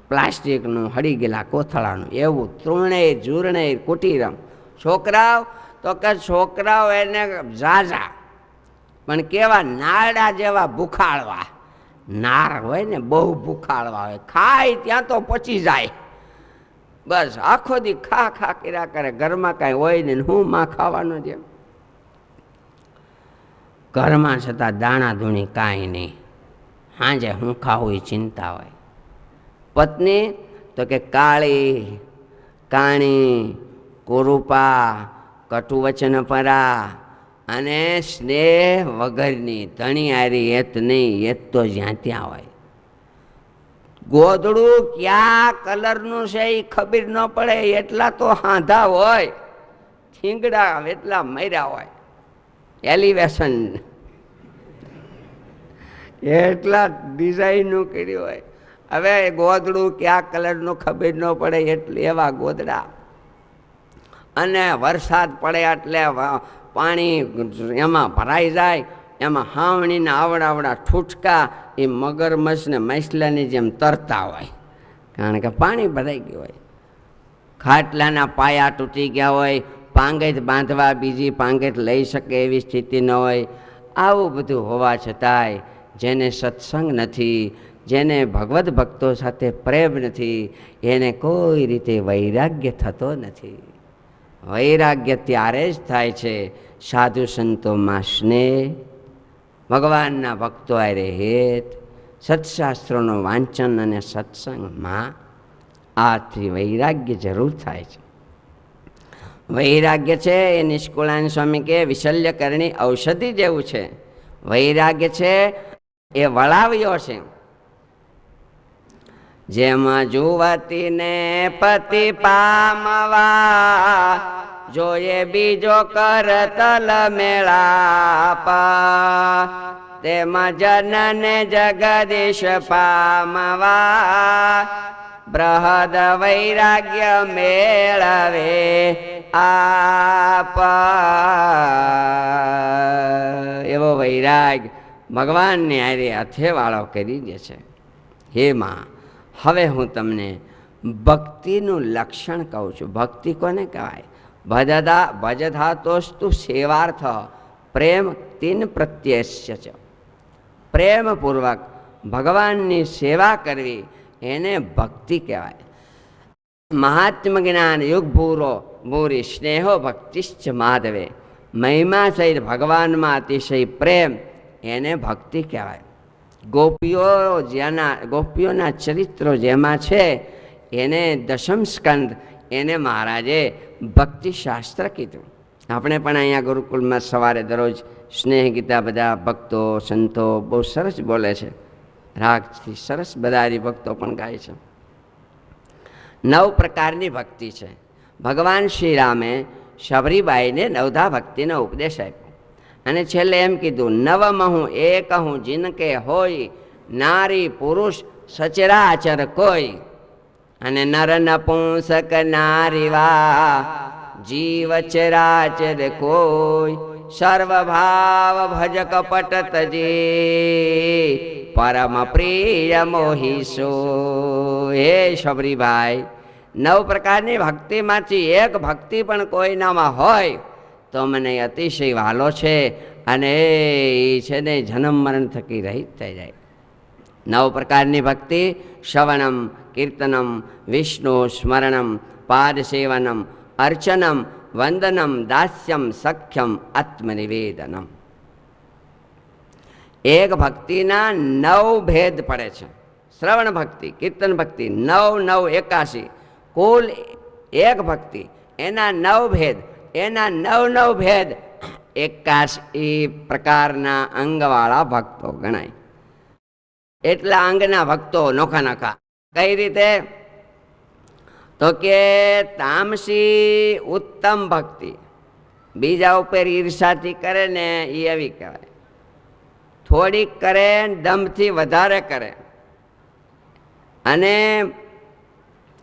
પ્લાસ્ટિકનું હળી ગયેલા કોથળાનું એવું તૃણેય જૂર્ણેય કુટીરમ. છોકરાઓ તો કે છોકરાઓ એને ઝાઝા, પણ કેવા નારડા જેવા ભૂખાળવા. નાર હોય ને બહુ ભૂખાળવા હોય, ખાય ત્યાં તો પચી જાય. બસ આખો દી ખા ખા કર્યા કરે, ઘરમાં કાંઈ હોય ને હું માં ખાવાનું છે. ઘરમાં છતાં દાણા ધૂણી કાંઈ નહીં, સાંજે હું ખાવું એ ચિંતા હોય. પત્ની તો કે કાળી કાણી કુરૂપા કટુવચન પરા અને સ્નેહ વગરની, ધણી હારી એત નહીં, એત તો જ્યાં ત્યાં હોય. ગોદડું ક્યાં કલરનું છે એ ખબર ન પડે એટલા તો હાંધા હોય, થીંગડા એટલા મર્યા હોય, એલિવેશન એટલા ડિઝાઇનનું કર્યું હોય. હવે ગોદડું ક્યાં કલરનું ખબર ન પડે એટલે એવા ગોદડા. અને વરસાદ પડે એટલે પાણી એમાં ભરાઈ જાય, એમાં હાવણીના આવડાવડા ઠૂઠકા એ મગરમચ્છ ને મૈસલાની જેમ તરતા હોય, કારણ કે પાણી ભરાઈ ગયું હોય. ખાટલાના પાયા તૂટી ગયા હોય, પાંગેત બાંધવા બીજી પાંગેત લઈ શકે એવી સ્થિતિ ન હોય. આવું બધું હોવા છતાંય જેને સત્સંગ નથી, જેને ભગવદ્ ભક્તો સાથે પ્રેમ નથી, એને કોઈ રીતે વૈરાગ્ય થતો નથી. વૈરાગ્ય ત્યારે જ થાય છે સાધુ સંતોમાં સ્નેહ, ભગવાનના ભક્તો આરે હેત, સત્શાસ્ત્રોનું વાંચન અને સત્સંગમાં. આથી વૈરાગ્ય જરૂર થાય છે. વૈરાગ્ય છે એ નિષ્કુળાન સ્વામી કે વિશલ્યકરણી ઔષધિ જેવું છે. વૈરાગ્ય છે એ વળાવ્યો છે. જેમાં જુવતીને પતિ પામવા જોયે બીજો કરતલ મેળાપ, તેમાં જનને જગદીશ પામવા બૃહદ વૈરાગ્ય મેળવે આપ. એવો વૈરાગ ભગવાનને આરે હથેવાળો કરી દે છે. હે માં, હવે હું તમને ભક્તિનું લક્ષણ કહું છું. ભક્તિ કોને કહેવાય? ભજધાતોસ્તુ સેવાર્થ પ્રેમ તીન પ્રત્યસ્ય છે. પ્રેમપૂર્વક ભગવાનની સેવા કરવી એને ભક્તિ કહેવાય. મહાત્મ જ્ઞાન યુગ ભૂરી સ્નેહો ભક્તિશ્ચ માધવે. મહિમા સહિત ભગવાનમાં અતિશય પ્રેમ એને ભક્તિ કહેવાય. ગોપીઓના ચરિત્રો જેમાં છે એને દશમ સ્કંદ એને મહારાજે ભક્તિશાસ્ત્ર કીધું. આપણે પણ અહીંયા ગુરુકુળમાં સવારે દરરોજ સ્નેહ ગીતા બધા ભક્તો સંતો બહુ સરસ બોલે છે, રાગથી સરસ બધા હરિભક્તો પણ ગાય છે. 9 પ્રકારની ભક્તિ છે. ભગવાન શ્રી રામે શબરીબાઈને નવધા ભક્તિનો ઉપદેશ આપ્યો અને છેલ્લે એમ કીધું, નવમહું એકહું જિનકે હોય, નારી પુરુષ સચરાચર કોઈ. અને નર નપુંસક નારીવા જીવ ચરાચર કોઈ. સર્વભાવ ભજ કપટ તજી પરમ પ્રિય મોહિસો. હે શબરીભાઈ, 9 પ્રકારની ભક્તિમાંથી એક ભક્તિ પણ કોઈનામાં હોય તો મને અતિશય વહાલો છે અને એ છે ને જન્મ મરણ થકી રહિત થઈ જાય. 9 પ્રકારની ભક્તિ: શ્રવણમ, કીર્તનમ, વિષ્ણુ સ્મરણમ, પાદસેવનમ, અર્ચનમ, વંદનમ, દાસ્યમ, સખ્યમ, આત્મનિવેદનમ. એક ભક્તિના 9 ભેદ પડે છે. શ્રવણ ભક્તિ, કીર્તન ભક્તિ 9 9 81, કુલ એક ભક્તિ, એના 9 ભેદ, એના 9 9 ભેદ 81 પ્રકારના અંગવાળા ભક્તો ગણાય. એટલા અંગના ભક્તો નોખા નોખા. કઈ રીતે? તો કે તામસી ઉત્તમ ભક્તિ, બીજા ઉપર ઈર્ષાથી કરે ને એ એવી કહેવાય. થોડીક કરે, દમથી વધારે કરે અને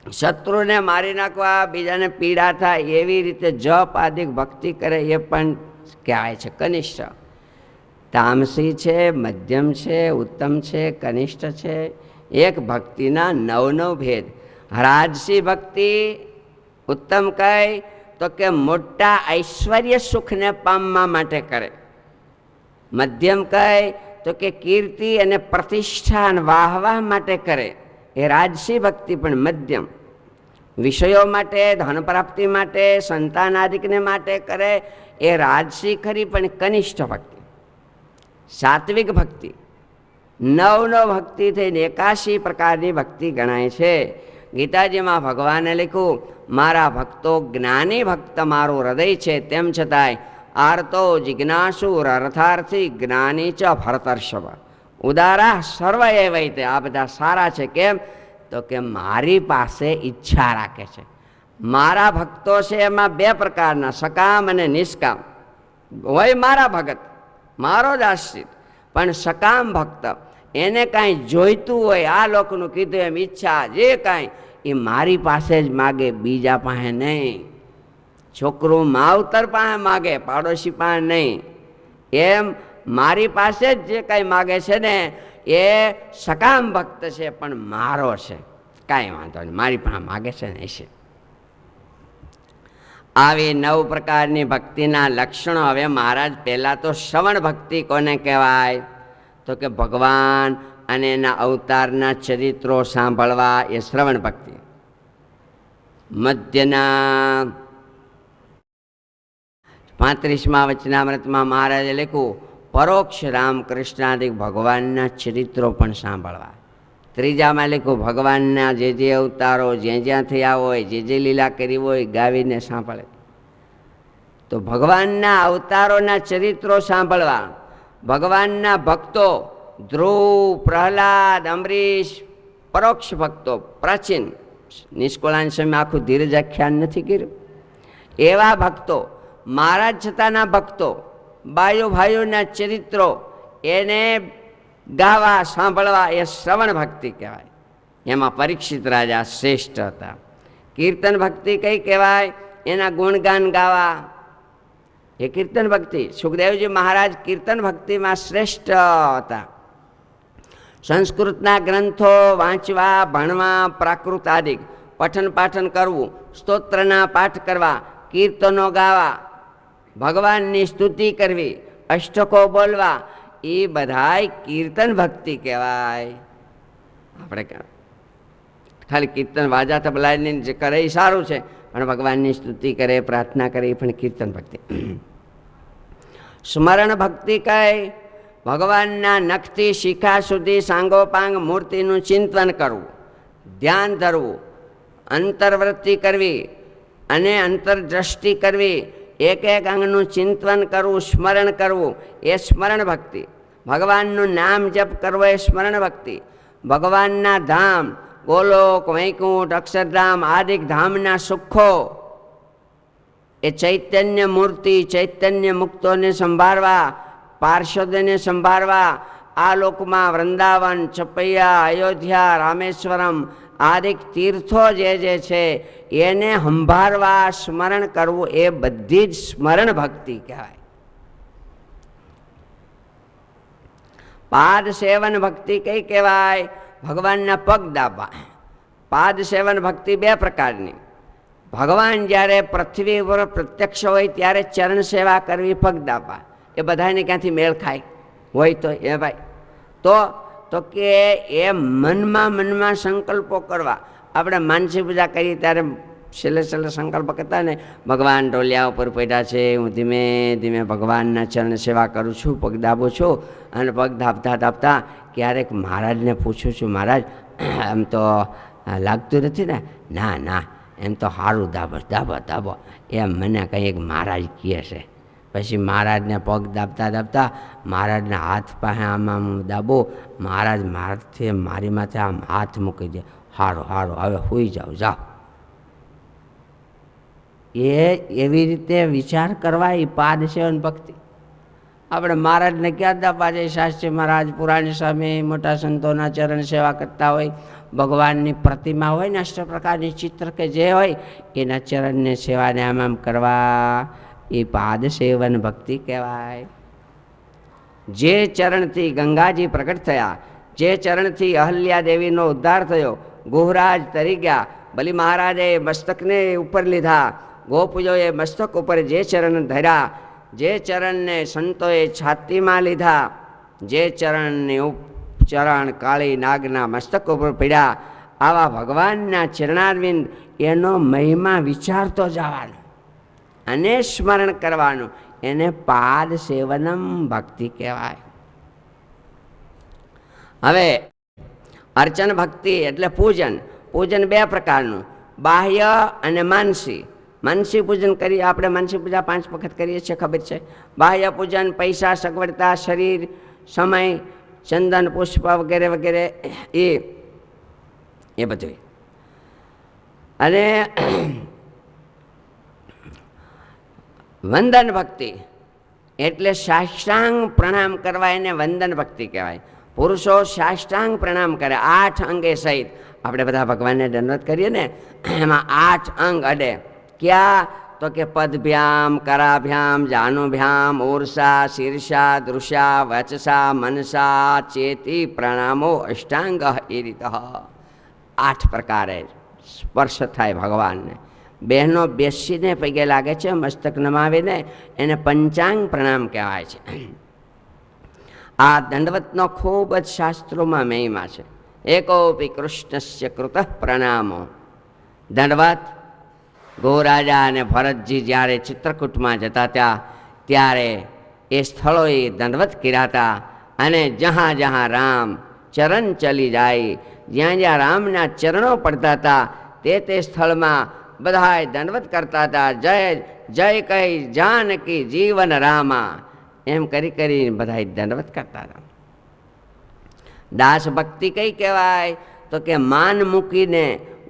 શત્રુને મારી નાખવા, બીજાને પીડા થાય એવી રીતે જપ આદિક ભક્તિ કરે એ પણ કહેવાય છે કનિષ્ઠ. તામસી છે, મધ્યમ છે, ઉત્તમ છે, કનિષ્ઠ છે, એક ભક્તિના નવ નવ ભેદ. રાજસી ભક્તિ ઉત્તમ કઈ તો કે મોટા ઐશ્વર્ય સુખને પામવા માટે કરે. મધ્યમ કઈ તો કે કીર્તિ અને પ્રતિષ્ઠા વાહવાહ માટે કરે, એ રાજસી ભક્તિ પણ મધ્યમ. વિષયો માટે, ધન પ્રાપ્તિ માટે, સંતાનાદિકને માટે કરે, એ રાજસી ખરી પણ કનિષ્ઠ ભક્તિ. સાત્વિક ભક્તિ નવ નવ ભક્તિ થઈને 81 પ્રકારની ભક્તિ ગણાય છે. ગીતાજીમાં ભગવાને લખ્યું, મારા ભક્તો જ્ઞાની ભક્ત મારું હૃદય છે, તેમ છતાંય આર્તો જિજ્ઞાસુ અર્થાર્થી જ્ઞાની ચ ભરતર્ષભ ઉદારા સર્વ એ વૈતે. આ બધા સારા છે. કેમ તો કે મારી પાસે ઈચ્છા રાખે છે. મારા ભક્તો છે એમાં બે પ્રકારના, સકામ અને નિષ્કામ. હોય મારા ભગત, મારો જ આશ્રિત, પણ સકામ ભક્ત એને કાંઈ જોઈતું હોય, આ લોકનું કીધું એમ ઈચ્છા જે કાંઈ એ મારી પાસે જ માગે, બીજા પાસે નહીં. છોકરું માવતર પાસે માગે, પાડોશી પાસે નહીં. એમ મારી પાસે જ જે કાંઈ માગે છે ને એ સકામ ભક્ત છે, પણ મારો છે, કાંઈ વાંધો નહીં, મારી પાસે માગે છે ને છે. આવી 9 પ્રકારની ભક્તિના લક્ષણો. હવે મહારાજ પહેલાં તો શ્રવણ ભક્તિ કોને કહેવાય તો કે ભગવાન અને એના અવતારના ચરિત્રો સાંભળવા, એ શ્રવણ ભક્તિ. મધ્યના 35મા વચનામૃતમાં મહારાજે લખ્યું, પરોક્ષ રામકૃષ્ણાદિક ભગવાનના ચરિત્રો પણ સાંભળવા. ત્રીજામાં લખ્યું, ભગવાનના જે અવતારો જ્યાં થયા હોય, જે લીલા કરી હોય ગાવીને સાંભળે. તો ભગવાનના અવતારોના ચરિત્રો સાંભળવા. ભગવાનના ભક્તો ધ્રુવ, પ્રહલાદ, અંબરીશ પરોક્ષ ભક્તો, પ્રાચીન નિષ્કુળાન સમય આખું ધીરજ આખ્યાન નથી કર્યું, એવા ભક્તો, મહારાજ છતાંના ભક્તો, બાયો ભાઈઓના ચરિત્રો એને ગાવા સાંભળવા, એ શ્રવણ ભક્તિ કહેવાય. એમાં પરીક્ષિત રાજા શ્રેષ્ઠ હતા. કીર્તન ભક્તિ કઈ કહેવાય? એના ગુણગાન ગાવા, એ કીર્તન ભક્તિ. સુખદેવજી મહારાજ કીર્તન ભક્તિમાં શ્રેષ્ઠ હતા. સંસ્કૃતના ગ્રંથો વાંચવા, ભણવા, પ્રાકૃત આદિ પઠન પાઠન કરવું, સ્તોત્રના પાઠ કરવા, કીર્તનો ગાવા, ભગવાનની સ્તુતિ કરવી, અષ્ટકો બોલવા, એ બધાય કીર્તન ભક્તિ કહેવાય. આપણે ખાલી કીર્તન વાજા તબલાની જે કરે એ સારું છે, પણ ભગવાનની સ્તુતિ કરે, પ્રાર્થના કરે, એ પણ કીર્તન ભક્તિ. સ્મરણ ભક્તિ કઈ? ભગવાનના નખથી શિખા સુધી સાંગોપાંગ મૂર્તિનું ચિંતન કરવું, ધ્યાન ધરવું, અંતર્વૃત્તિ કરવી અને અંતરદ્રષ્ટિ કરવી, એક એક અંગનું ચિંતન કરવું, સ્મરણ કરવું, એ સ્મરણ ભક્તિ. ભગવાનનું નામ જપ કરવો, એ સ્મરણ ભક્તિ. ભગવાનના ધામ, ગોલોક, વૈકુંઠ, અક્ષરધામ આદિક ધામના સુખો, એ ચૈતન્ય મૂર્તિ, ચૈતન્ય મુક્તોને સંભાળવા, પાર્ષદોને સંભાળવા, આ લોકમાં વૃંદાવન, ચપૈયા, અયોધ્યા, રામેશ્વરમ આદિક તીર્થો જે છે એને સંભાળવા, સ્મરણ કરવું, એ બધી જ સ્મરણ ભક્તિ કહેવાય. પાદ સેવન ભક્તિ કઈ કહેવાય? ભગવાનના પગ દાબવા. પાદ સેવન ભક્તિ બે પ્રકારની. ભગવાન જ્યારે પૃથ્વી પર પ્રત્યક્ષ હોય ત્યારે ચરણ સેવા કરવી, પગ દાબવા. એ બધાને ક્યાંથી મેળ ખાય હોય તો એ ભાઈ તો કે એ મનમાં સંકલ્પો કરવા. આપણે માનસી પૂજા કરીએ ત્યારે છેલ્લે સંકલ્પ કરતા ને, ભગવાન ડોલિયા ઉપર પડ્યા છે, હું ધીમે ધીમે ભગવાનના ચરણ સેવા કરું છું, પગ દાબું છું. અને પગ દાબતા ક્યારેક મહારાજને પૂછું છું, મહારાજ એમ તો લાગતું નથી ને? ના એમ તો સારું દાબો એમ મને કંઈક મહારાજ કહે છે. પછી મહારાજને પગ દાબતા મહારાજના હાથ પાસે આમ દાબો, મહારાજ મારી માથે આમ હાથ મૂકી દે, સારું હવે સૂઈ જાઓ. એવી રીતે વિચાર કરવા, એ પાદ સેવન ભક્તિ. આપણે મહારાજને ક્યાં દાબવા જઈએ? શાસ્ત્રી મહારાજ, પુરાણી સ્વામી, મોટા સંતોના ચરણ સેવા કરતા હોય, ભગવાનની પ્રતિમા હોય ને, અષ્ટ પ્રકારની ચિત્ર કે જે હોય, એના ચરણને સેવાને આમ કરવા, એ પાદ સેવન ભક્તિ કહેવાય. જે ચરણથી ગંગાજી પ્રગટ થયા, જે ચરણથી અહલ્યા દેવીનો ઉદ્ધાર થયો, ગુહરાજ તરી ગયા, બલિ મહારાજે મસ્તકને ઉપર લીધા, ગોપુજોએ મસ્તક ઉપર જે ચરણ ધર્યા, જે ચરણને સંતોએ છાતીમાં લીધા, જે ચરણને ચરણ કાળી નાગના મસ્તક ઉપર પડ્યા, આવા ભગવાનના ચરણારવિંદ એનો મહિમા વિચારતો જવાનો અને સ્મરણ કરવાનું, એને પાદ સેવનમ ભક્તિ કહેવાય. હવે અર્ચન ભક્તિ એટલે પૂજન. પૂજન બે પ્રકારનું, બાહ્ય અને માનસી. માનસી પૂજન કરીએ આપણે, માનસી પૂજા 5 વખત કરીએ છીએ, ખબર છે. બાહ્ય પૂજન પૈસા, સગવડતા, શરીર, સમય, ચંદન, પુષ્પ વગેરે વગેરે, એ બધું. અને વંદન ભક્તિ એટલે સાષ્ટાંગ પ્રણામ કરવા, એને વંદન ભક્તિ કહેવાય. પુરુષો સાષ્ટાંગ પ્રણામ કરે 8 અંગે સહિત. આપણે બધા ભગવાનને દંડવત કરીએ ને, એમાં 8 અંગ અડે. ક્યાં? તો કે પદભ્યામ, કરાભ્યામ, જાનુભ્યામ, ઉર્ષા, શીર્ષા, દૃશા, વચસા, મનસા, ચેતી પ્રણામો અષ્ટાંગ એ રીત. 8 પ્રકારે સ્પર્શ થાય ભગવાનને. બહેનો બેસીને પગે લાગે છે, મસ્તક નમાવીને, એને પંચાંગ પ્રણામ કહેવાય છે. આ દંડવતનો ખૂબ જ શાસ્ત્રોમાં મહિમા છે. એકોપી કૃષ્ણસ્ય કૃત પ્રણામો. દંડવત ગોરાજા અને ભરતજી જ્યારે ચિત્રકૂટમાં જતા ત્યારે એ સ્થળોએ દંડવત કર્યા, અને જहाँ જहाँ રામ ચરણ ચલી જાય, જ્યાં જ્યાં રામના ચરણો પડતા હતા તે સ્થળમાં બધાએ દંડવત કરતા હતા. જય જય કહી જાનકી જીવન રામા, એમ કરી બધા દંડવત કરતા હતા. દાસ ભક્તિ કઈ કહેવાય? તો કે માન મૂકીને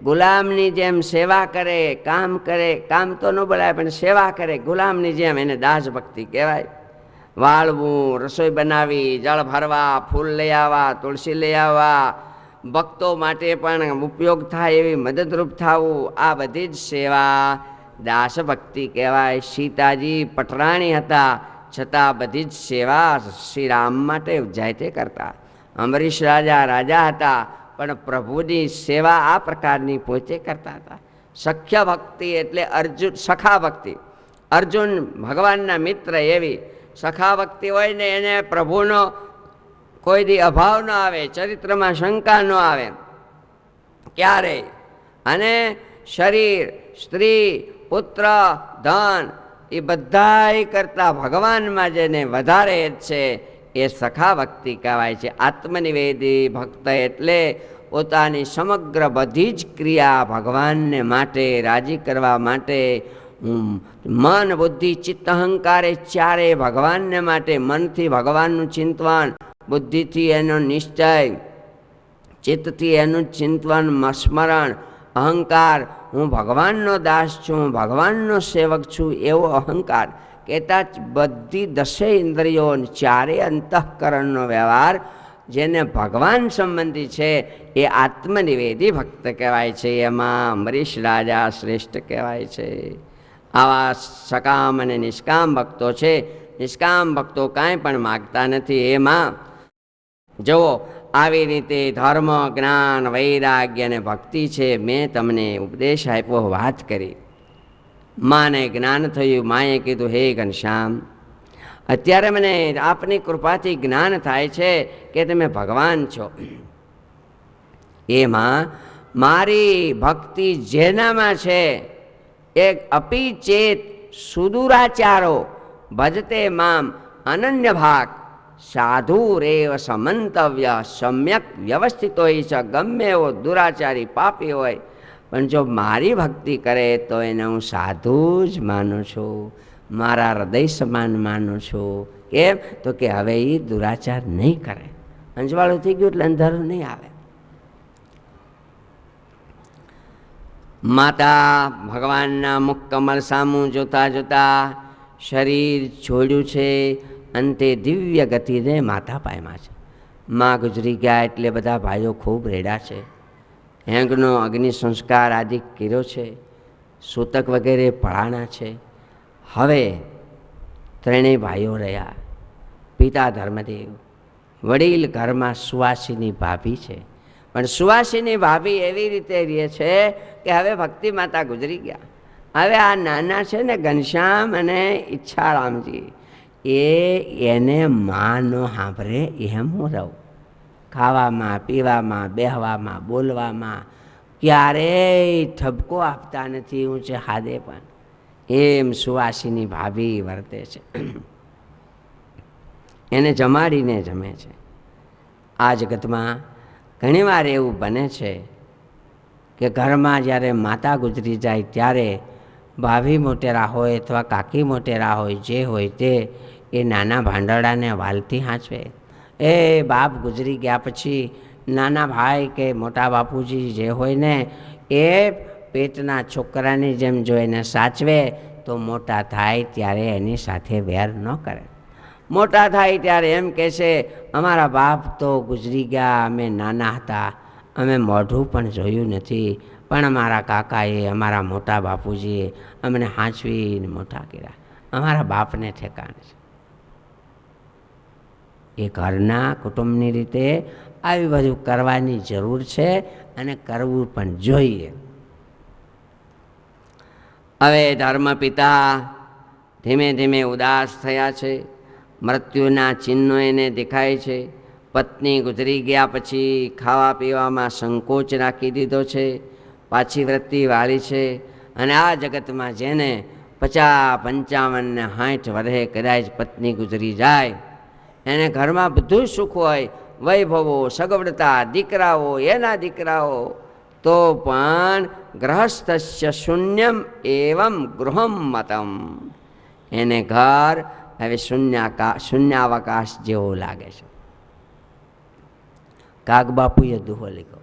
ગુલામની જેમ સેવા કરે, કામ તો ન બોલાય પણ સેવા કરે ગુલામની જેમ, એને દાસ ભક્તિ કહેવાય. વાળવું, રસોઈ બનાવી, જળ ભરવા, ફૂલ લઈ આવવા, તુલસી લઈ આવવા, ભક્તો માટે પણ ઉપયોગ થાય એવી મદદરૂપ થવું, આ બધી જ સેવા દાસ ભક્તિ કહેવાય. સીતાજી પટરાણી હતા, છતાં બધી જ સેવા શ્રી રામ માટે જાય તે કરતા. અંબરીશ રાજા હતા, પણ પ્રભુની સેવા આ પ્રકારની પોતે કરતા હતા. સખ્ય ભક્તિ એટલે અર્જુન, સખા ભક્તિ. અર્જુન ભગવાનના મિત્ર એવી સખા ભક્તિ હોય ને, એને પ્રભુનો કોઈ દી અભાવ ન આવે, ચરિત્રમાં શંકા ન આવે ક્યારેય. અને શરીર, સ્ત્રી, પુત્ર, ધન એ બધાય કરતા ભગવાનમાં જેને વધારે છે એ સખા ભક્તિ કહેવાય છે. આત્મનિવેદી ભક્ત એટલે પોતાની સમગ્ર બધી જ ક્રિયા ભગવાનને માટે, રાજી કરવા માટે, મન, બુદ્ધિ, ચિત્ત, અહંકારે ચારે ભગવાનને માટે. મનથી ભગવાનનું ચિંતન, બુદ્ધિથી એનો નિશ્ચય, ચિત્તથી એનું ચિંતન, સ્મરણ, અહંકાર, હું ભગવાનનો દાસ છું, ભગવાનનો સેવક છું, એવો અહંકાર કહેતા બધી 10 ઇન્દ્રિયો, ચારે અંતઃકરણનો વ્યવહાર જેને ભગવાન સંબંધી છે એ આત્મનિવેદી ભક્ત કહેવાય છે. એમાં અંબરીશ રાજા શ્રેષ્ઠ કહેવાય છે. આવા સકામ અને નિષ્કામ ભક્તો છે. નિષ્કામ ભક્તો કાંઈ પણ માગતા નથી. એમાં જુઓ, આવી રીતે ધર્મ, જ્ઞાન, વૈરાગ્ય અને ભક્તિ છે. મેં તમને ઉપદેશ આપ્યો, વાત કરી. માને જ્ઞાન થયું, માએ કીધું, હે ઘનશ્યામ, અત્યારે મને આપની કૃપાથી જ્ઞાન થાય છે કે તમે ભગવાન છો. એમાં મારી ભક્તિ જેનામાં છે, એક અપિચેત સુદૂરાચારો ભજતે મામ અનન્ય ભાગ સાધુ રેવ સમંતવ્ય સમ્યક વ્યવસ્થિત હોય છે. ગમે એવો દુરાચારી પાપી હોય, પણ જો મારી ભક્તિ કરે તો એને હું સાધુ જ માનું છું, મારા હૃદય સમાન માનું છું. કેમ? તો કે હવે એ દુરાચાર નહીં કરે. અંજવાળું થઈ ગયું એટલે અંધારું નહીં આવે. માતા ભગવાનના મુખ કમળ સામું જોતા જોતા શરીર છોડ્યું છે, અંતે દિવ્ય ગતિને માતા પામ્યા છે. માં ગુજરી ગયા એટલે બધા ભાઈઓ ખૂબ રેડા છે. હેંગનો અગ્નિ સંસ્કાર આદિ કર્યો છે, સૂતક વગેરે પળાણા છે. હવે ત્રણેય ભાઈઓ રહ્યા. પિતા ધર્મદેવ, વડીલ ઘરમાં સુવાસીની ભાભી છે, પણ સુવાસીની ભાભી એવી રીતે રહે છે કે હવે ભક્તિ માતા ગુજરી ગયા. હવે આ નાના છે ને ઘનશ્યામ અને ઈચ્છારામજી, એને માં ન સાંભળે એમ હું રહું. ખાવામાં, પીવામાં, બેહવામાં, બોલવામાં ક્યારેય ઠપકો આપતા નથી ઊંચે હાદે પણ. એમ સુવાસીની ભાભી વર્તે છે. એને જમાડીને જમે છે. આ જગતમાં ઘણીવાર એવું બને છે કે ઘરમાં જ્યારે માતા ગુજરી જાય ત્યારે ભાભી મોટેરા હોય અથવા કાકી મોટેરા હોય, જે હોય તે એ નાના ભાંડડાને વાલથી હાંચવે. એ બાપ ગુજરી ગયા પછી નાના ભાઈ કે મોટા બાપુજી જે હોય ને એ પેટના છોકરાની જેમ જો એને સાચવે તો મોટા થાય ત્યારે એની સાથે વેર ન કરે. મોટા થાય ત્યારે એમ કહેશે, અમારા બાપ તો ગુજરી ગયા, અમે નાના હતા, અમે મોઢું પણ જોયું નથી, પણ અમારા કાકાએ, અમારા મોટા બાપુજીએ અમને હાંચવીને મોટા કર્યા. અમારા બાપને ઠેકાણે છે. એ ઘરના કુટુંબની રીતે આવી બધું કરવાની જરૂર છે અને કરવું પણ જોઈએ. હવે ધર્મપિતા ધીમે ધીમે ઉદાસ થયા છે. મૃત્યુના ચિહ્નો એને દેખાય છે. પત્ની ગુજરી ગયા પછી ખાવા પીવામાં સંકોચ રાખી દીધો છે. પાછી વૃત્તિ વાળી છે. અને આ જગતમાં જેને 50, 55 ને 60 વર્ષે કદાચ પત્ની ગુજરી જાય, એને ઘરમાં બધું સુખ હોય, વૈભવો, સગવડતા, દીકરાઓ, એના દીકરાઓ, તો પણ ગ્રહસ્થસ્ય શૂન્યમ એવં ગૃહમ મતમ. એને ઘર હવે શૂન્યાવકાશ જેવો લાગે છે. કાગબાપુએ દુહો લીધો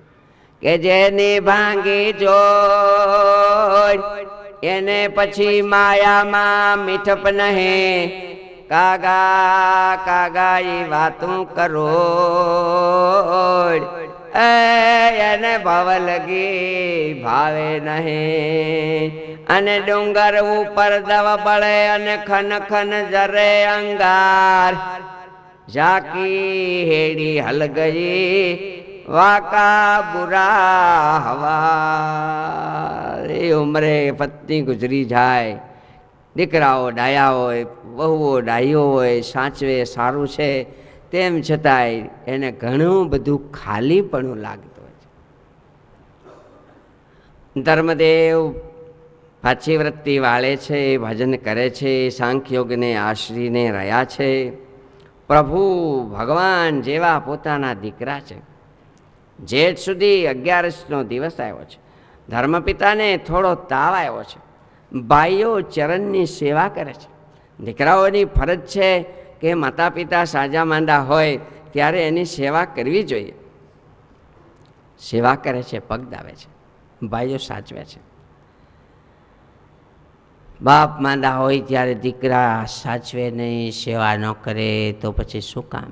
કે જેની ભાંગી જોડ એને પછી માયામાં મીઠપ નહે. કાગા કાગા એ વાતું કરો, એને ભવ લગી ભાવે નહીં. અને ડુંગર ઉપર દવ બળે અને ખન ખન જરે અંગાર. ઝાકી હેડી હલ ગઈ વાકા બુરા હવા. એ ઉંમરે પત્ની ગુજરી જાય, દીકરાઓ ડાયા હોય, વહુઓ ડાયો હોય, સાચવે સારું છે, તેમ છતાંય એને ઘણું બધું ખાલીપણું લાગતું હોય છે. ધર્મદેવ પાછી વૃત્તિ વાળે છે, ભજન કરે છે, સાંખ્યોગને આશરીને રહ્યા છે. પ્રભુ ભગવાન જેવા પોતાના દીકરા છે. જેઠ સુધી 11નો દિવસ આવ્યો છે. ધર્મપિતાને થોડો તાવ આવ્યો છે. ભાઈઓ ચરણની સેવા કરે છે. દીકરાઓની ફરજ છે કે માતા પિતા સાજા માંદા હોય ત્યારે એની સેવા કરવી જોઈએ. સેવા કરે છે, પગ દાવે છે, ભાઈઓ સાચવે છે. બાપ માંદા હોય ત્યારે દીકરા સાચવે નહીં, સેવા ન કરે તો પછી શું કામ?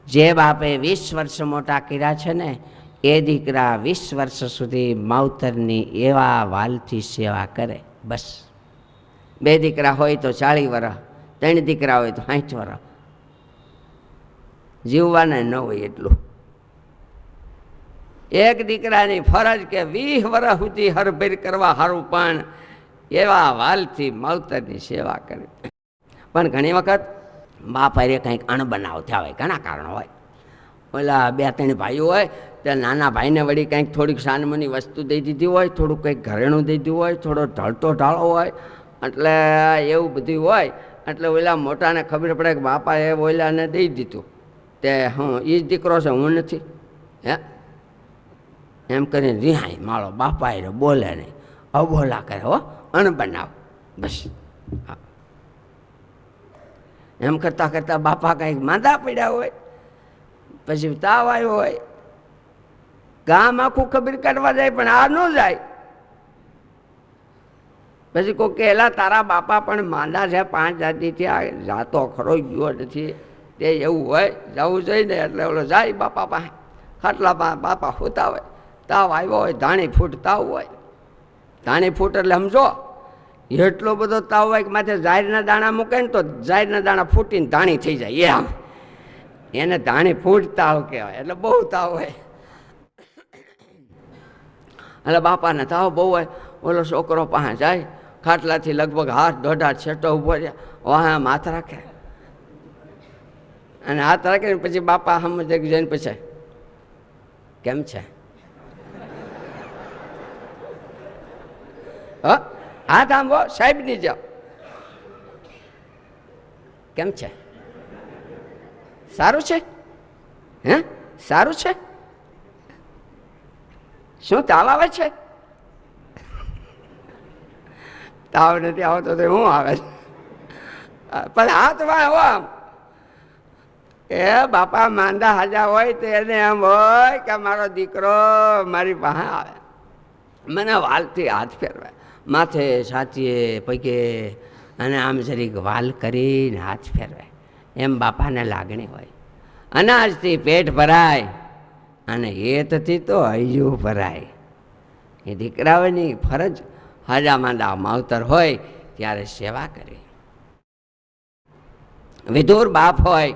જે બાપે 20 વર્ષ મોટા કર્યા છે ને એ દીકરા 20 વર્ષ સુધી માવતરની એવા વાલથી સેવા કરે. બસ 2 દીકરા હોય તો 40 વર્ષ, 3 દીકરા હોય તો 60 વર્ષ. જીવવાના ન હોય એટલું. એક દીકરાની ફરજ કે 20 વર્ષ સુધી હરભેર કરવા સારું પણ એવા વાલથી માવતરની સેવા કરે. પણ ઘણી વખત બાપ હારે કંઈક અણબનાવ થયા હોય, ઘણા કારણો હોય. ઓલા 2-3 ભાઈઓ હોય તે નાના ભાઈને વળી કંઈક થોડીક સાનમની વસ્તુ દઈ દીધી હોય, થોડુંક કંઈક ઘરેણું દઈ દીધું હોય, થોડો ઢળતો ઢાળો હોય, એટલે એવું બધું હોય. એટલે ઓલા મોટાને ખબર પડે કે બાપાએ ઓલાને દઈ દીધું, તે હું એ જ દીકરો છે, હું નથી. હે એમ કરીને રિહાય માળો બાપા બોલે નહીં, અબોલા કરે, હો અણબનાવ. બસ એમ કરતાં કરતાં બાપા કંઈક માંદા પડ્યા હોય, પછી તાવ આવ્યો હોય, ગામ આખું ખબર કાઢવા જાય પણ આ ન જાય. પછી કોઈ કહેલા તારા બાપા પણ માંદા છે, 5 જાતિથી આ જાતો ખરો ગયો નથી, તે એવું હોય જવું જોઈએ ને. એટલે ઓલો જાય બાપા પાસે, ખાટલા બાપા હોતા હોય, તાવ આવ્યો હોય, ધાણી ફૂટ તાવ હોય. ધાણી ફૂટ એટલે સમજો એટલો બધો તાવ હોય કે માથે જાહેરના દાણા મૂકે ને તો જાહેરના દાણા ફૂટીને ધાણી થઈ જાય. એમ એને ધાણી ફૂટ તાવ કહેવાય, એટલે બહુ તાવ હોય. એટલે બાપાને તાવ બહુ હોય. ઓલો છોકરો પાસે જાય, ખાટલાથી લગભગ 1.5 છેટો ઉભો છે, વાહ હાથ રાખે, અને હાથ રાખીને પછી બાપા સમજે જઈને પૂછે કેમ છે. હાથ આંબો સાહેબ ની જાઓ, કેમ છે, સારું છે, હે સારું છે, શું તાવ આવે છે? તાવ નથી આવતો તો શું આવે છે? પણ હાથ વાળો આમ એ બાપા માંદા હાજા હોય તો એને એમ હોય કે મારો દીકરો મારી પાસે આવે, મને વાલથી હાથ ફેરવાય, માથે છાતીએ પગે, અને આમ જરીક વાલ કરીને હાથ ફેરવાય, એમ બાપાને લાગણી હોય. અનાજથી પેટ ભરાય અને હેતથી તો હૈયું ભરાય. એ દીકરાઓની ફરજ હાજા માંદા માવતર હોય ત્યારે સેવા કરવી. વિધુર બાપ હોય,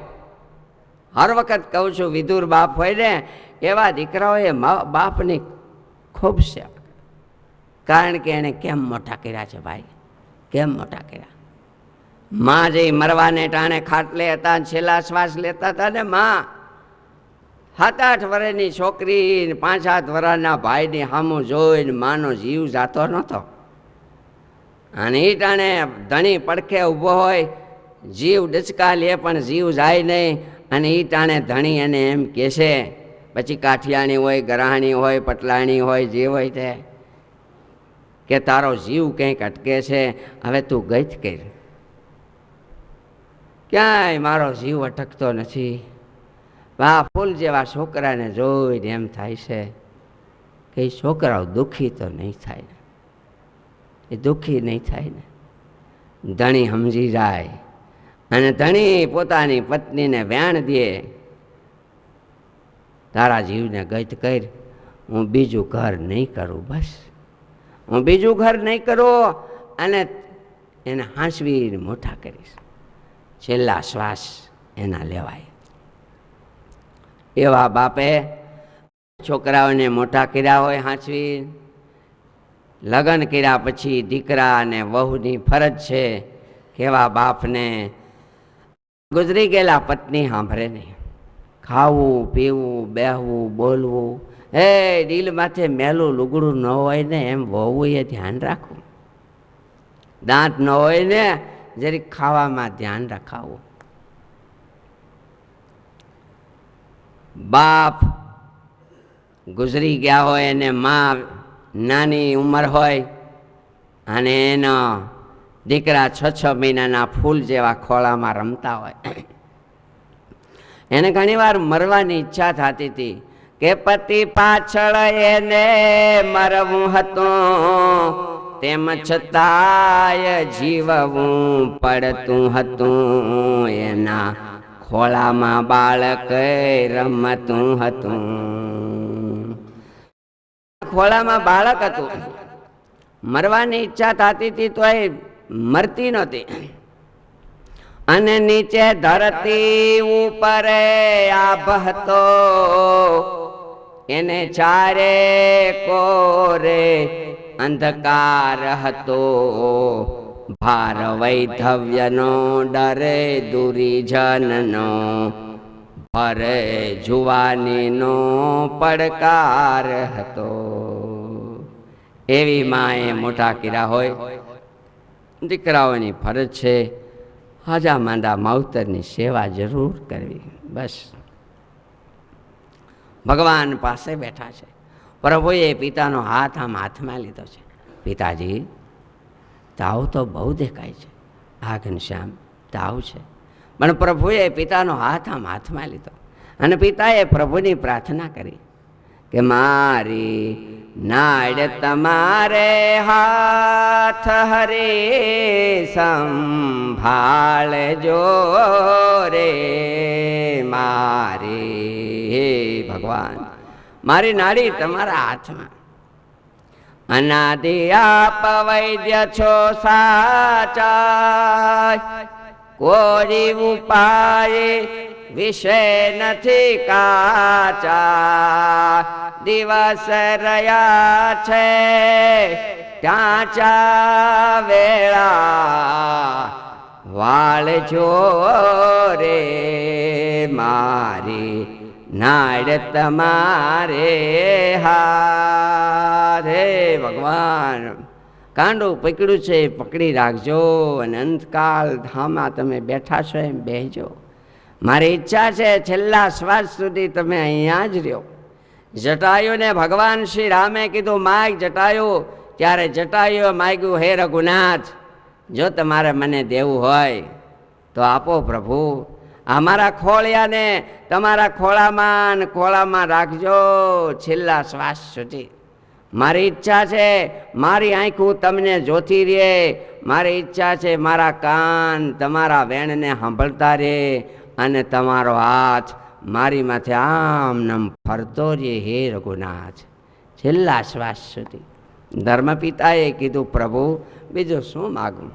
હર વખત કહું છું, વિધુર બાપ હોય ને એવા દીકરાઓએ બાપની ખૂબ સેવા, કારણ કે એને કેમ મોટા કર્યા છે ભાઈ, કેમ મોટા કર્યા. માં જે મરવાને ટાણે ખાટલે હતા, છેલ્લા શ્વાસ લેતા હતા ને, માં 7-8 વર્ષની છોકરી 5-7 વર્ષના ભાઈની સામું જોઈને માનો જીવ જાતો નહોતો. અને એ ટાણે ધણી પડખે ઊભો હોય, જીવ ડચકા લે પણ જીવ જાય નહીં. અને એ ટાણે ધણી એને એમ કહેશે, પછી કાઠિયાણી હોય, ગરાણી હોય, પટલાણી હોય, જે હોય તે, કે તારો જીવ કંઈક અટકે છે, હવે તું ગઈત કર. ક્યાંય મારો જીવ અટકતો નથી. આ ફૂલ જેવા છોકરાને જોઈને એમ થાય છે કે એ છોકરાઓ દુઃખી તો નહીં થાય ને, એ દુઃખી નહીં થાય ને. ધણી સમજી જાય અને ધણી પોતાની પત્નીને વેણ દે, તારા જીવને ગત કર, હું બીજું ઘર નહીં કરું, બસ હું બીજું ઘર નહીં કરું, અને એને હાંસવીને મોટા કરીશ, છેલ્લા શ્વાસ એના લેવાય. એવા બાપે છોકરાઓને મોટા કર્યા હોય હાંસવી. લગ્ન કર્યા પછી દીકરા અને વહુની ફરજ છે કેવા બાપને ગુજરી ગયેલા પત્ની સાંભળે નહીં. ખાવું, પીવું, બેહવું, બોલવું, એ દિલ માથે મેલું લુગડું ન હોય ને એમ વહુ એ ધ્યાન રાખવું. દાંત ન હોય ને જરીક ખાવામાં ધ્યાન રખાવું. બાપ ગુજરી ગયા હોય અને માં નાની ઉંમર હોય અને એનો દીકરા 6-6 મહિનાના ફૂલ જેવા ખોળામાં રમતા હોય, એને ઘણીવાર મરવાની ઈચ્છા થતી હતી કે પતિ પાછળ એને મરવું હતું, તેમ છતાંય જીવવું પડતું હતું. એના ખોળામાં બાળક રમતું હતું, ખોળામાં બાળક હતું. મરવાની ઈચ્છા થતી હતી તો એ મરતી નહોતી. અને નીચે ધરતી ઉપર આભ હતો, એને ચારે કોરે અંધકાર હતો. ભાર વૈધવ્યનો ડરે દુરીજનનો, ભરે જુવાનીનો પડકાર હતો. એવી માએ મોટા કર્યા હોય. દીકરાઓની ફરજ છે હાજા માંદા માવતરની સેવા જરૂર કરવી, બસ. ભગવાન પાસે બેઠા છે. પ્રભુએ પિતાનો હાથ આમ હાથમાં લીધો છે. પિતાજી, તાવ તો બહુ દેખાય છે, આ ઘનશ્યામ તાવ છે. પણ પ્રભુએ પિતાનો હાથ આમ હાથમાં લીધો અને પિતાએ પ્રભુની પ્રાર્થના કરી કે મારી નાડ તમારે હાથ હરે સંભાળજો રે મારી. હે ભગવાન, મારી નાડી તમારા હાથમાં. અનાદિ આપ વૈદ્ય છો સાચા, કોઈ ઉપાય વિષય નથી કાચા, દિવસ રહ્યા છે ત્યાં ચા વેળા, વાળજો રે મારી નાડ તમારે હારે. ભગવાન કાંડું પકડ્યું છે, પકડી રાખજો અને અંતકાલ ધામમાં તમે બેઠા છો એમ બેસજો. મારી ઈચ્છા છે છેલ્લા શ્વાસ સુધી તમે અહીંયા જ રહ્યો. જટાયુને ભગવાન શ્રી રામે કીધું માગ જટાયુ, ત્યારે જટાયુએ માગ્યું હે રઘુનાથ, જો તમારે મને દેવું હોય તો આપો પ્રભુ, અમારા ખોળિયાને તમારા ખોળામાં રાખજો છેલ્લા શ્વાસ સુધી. મારી ઈચ્છા છે મારી આંખું તમને જોતી રહે, મારી ઈચ્છા છે મારા કાન તમારા વેણને સાંભળતા રહે અને તમારો હાથ મારી માથે આમ નમ ફરતો રહે હે રઘુનાથ છેલ્લા શ્વાસ સુધી. ધર્મપિતાએ કીધું પ્રભુ બીજું શું માગું.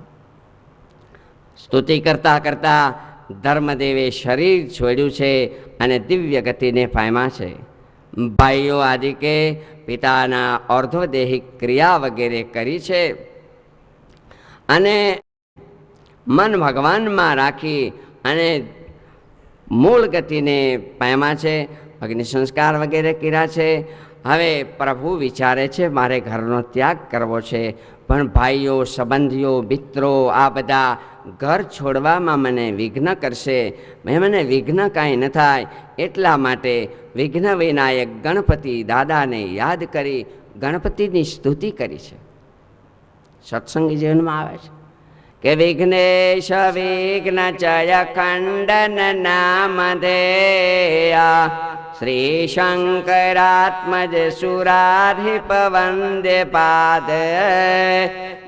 સ્તુતિ કરતા કરતા ધર્મદેવે શરીર છોડ્યું છે અને દિવ્ય ગતિને પામ્યા છે. ભાઈઓ આદિકે પિતાના અર્ધોદેહિક ક્રિયા વગેરે કરી છે અને મન ભગવાનમાં રાખી અને મૂળ ગતિને પામ્યા છે. અગ્નિ સંસ્કાર વગેરે કર્યા છે. હવે પ્રભુ વિચારે છે મારે ઘરનો ત્યાગ કરવો છે, પણ ભાઈઓ સંબંધીઓ મિત્રો આ બધા ઘર છોડવામાં મને વિઘ્ન કરશે. મને વિઘ્ન કાંઈ ન થાય એટલા માટે વિઘ્ન વિનાયક ગણપતિ દાદાને યાદ કરી ગણપતિની સ્તુતિ કરી છે. સત્સંગી જીવનમાં આવે છે કે વિઘ્નેશ વિઘ્ન ચય ખંડન નામ ધેયા, શ્રી શંકરાત્મજ સુરાધિપ વંદે પાદ,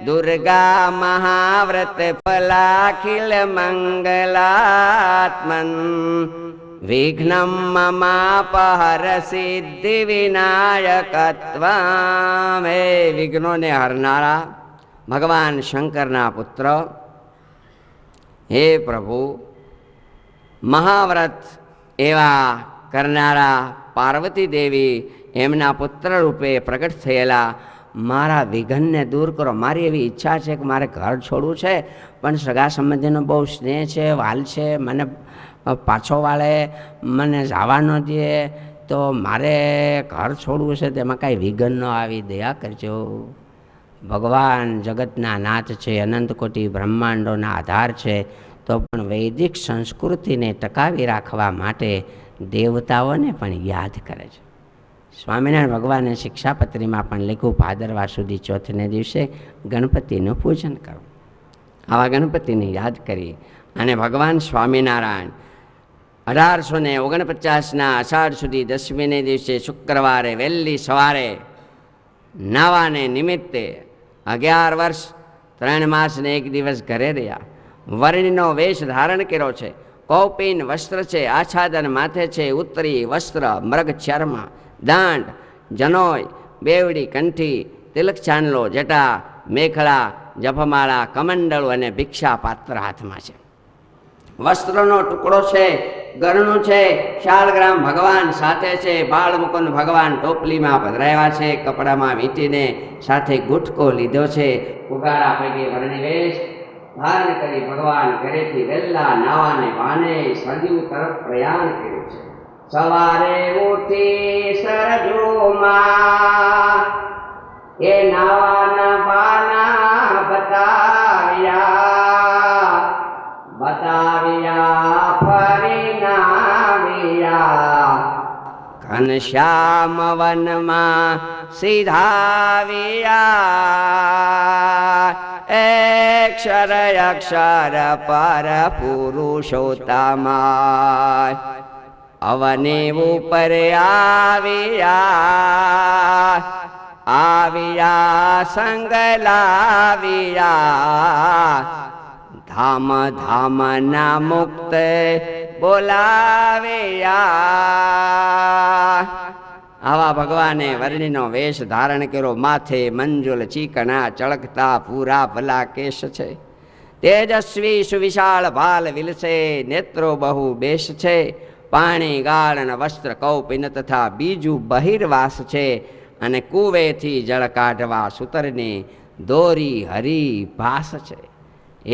દુર્ગા મહાવ્રત ફલાખિલ મંગલાત્મન, વિઘ્નમ મમાપહર સિદ્ધિ વિનાયકત્વમ. હે વિઘ્નોને હરનારા ભગવાન શંકરના પુત્ર, હે પ્રભુ મહાવ્રત એવા કરનારા પાર્વતી દેવી એમના પુત્ર રૂપે પ્રગટ થયેલા મારા વિઘનને દૂર કરો. મારી એવી ઈચ્છા છે કે મારે ઘર છોડવું છે, પણ સગા સંબંધીનો બહુ સ્નેહ છે, વાલ છે, મને પાછો વાળે, મને જવા ન દે, તો મારે ઘર છોડવું છે, તેમાં કાંઈ વિઘન ન આવી દયા કરજો. ભગવાન જગતના નાથ છે, અનંત કોટી બ્રહ્માંડોના આધાર છે, તો પણ વૈદિક સંસ્કૃતિને ટકાવી રાખવા માટે દેવતાઓને પણ યાદ કરે છે. સ્વામિનારાયણ ભગવાને શિક્ષાપત્રીમાં પણ લખ્યું ભાદરવા સુધી ચોથને દિવસે ગણપતિનું પૂજન કરો. આવા ગણપતિને યાદ કરી અને ભગવાન સ્વામિનારાયણ 1849ના અષાઢ સુધી દસમીને દિવસે શુક્રવારે વહેલી સવારે નાવાને નિમિત્તે 11 વર્ષ 3 માસ ને 1 દિવસ ઘરે રહ્યા. વર્ણિનો વેશ ધારણ કર્યો છે, કૌપીન વસ્ત્ર છે, આચ્છાદન માથે છે, ઉત્તરી વસ્ત્ર, મૃગ ચર્મ, દાંડ, જનોય, બેવડી, કંઠી, તિલક ચાંદલો, જટા, મેખલા, જપમાળા, કમંડળું અને ભિક્ષા પાત્ર હાથમાં છે. વસ્ત્રનો ટુકડો છે, ગરણું છે, શાલગ્રામ ભગવાન સાથે છે, બાળ મુકુંદ ભગવાન ટોપલીમાં પધરાવ્યા છે, કપડામાં વીંટીને સાથે ગુટકો લીધો છે. ઉગાડા પૈકી વર્ણિવેશ ધારણ કરી ભગવાન ઘરેથી વહેલા નાવાને બહાને સરયુ તરફ પ્રયાણ કર્યું છે. સવારે ઉઠી સરજુમાં એ નાવાના બાના બતાવ્યા ફરી નાવ્યા, ઘનશ્યામ વનમાં સીધાવ્યા. અક્ષર અક્ષર પર પુરુષોત્તમાય અવને ઉપર આવ્યા સંગ લાવ્યા, ધામ ધામ ના મુક્ત બોલાવ્યા. આવા ભગવાને વર્ણિનો વેશ ધારણ કર્યો. માથે મંજુલ ચીકણા ચળકતા પૂરા ભલા કેશ છે, તેજસ્વી સુવિશાળ ભાલ વિલસે, નેત્રો બહુ બેશ છે, પાણી ગાળ અને વસ્ત્ર કૌપિન તથા બીજું બહિર્વાસ છે, અને કુવેથી જળ કાઢવા સૂતરની દોરી હરી ભાસ છે.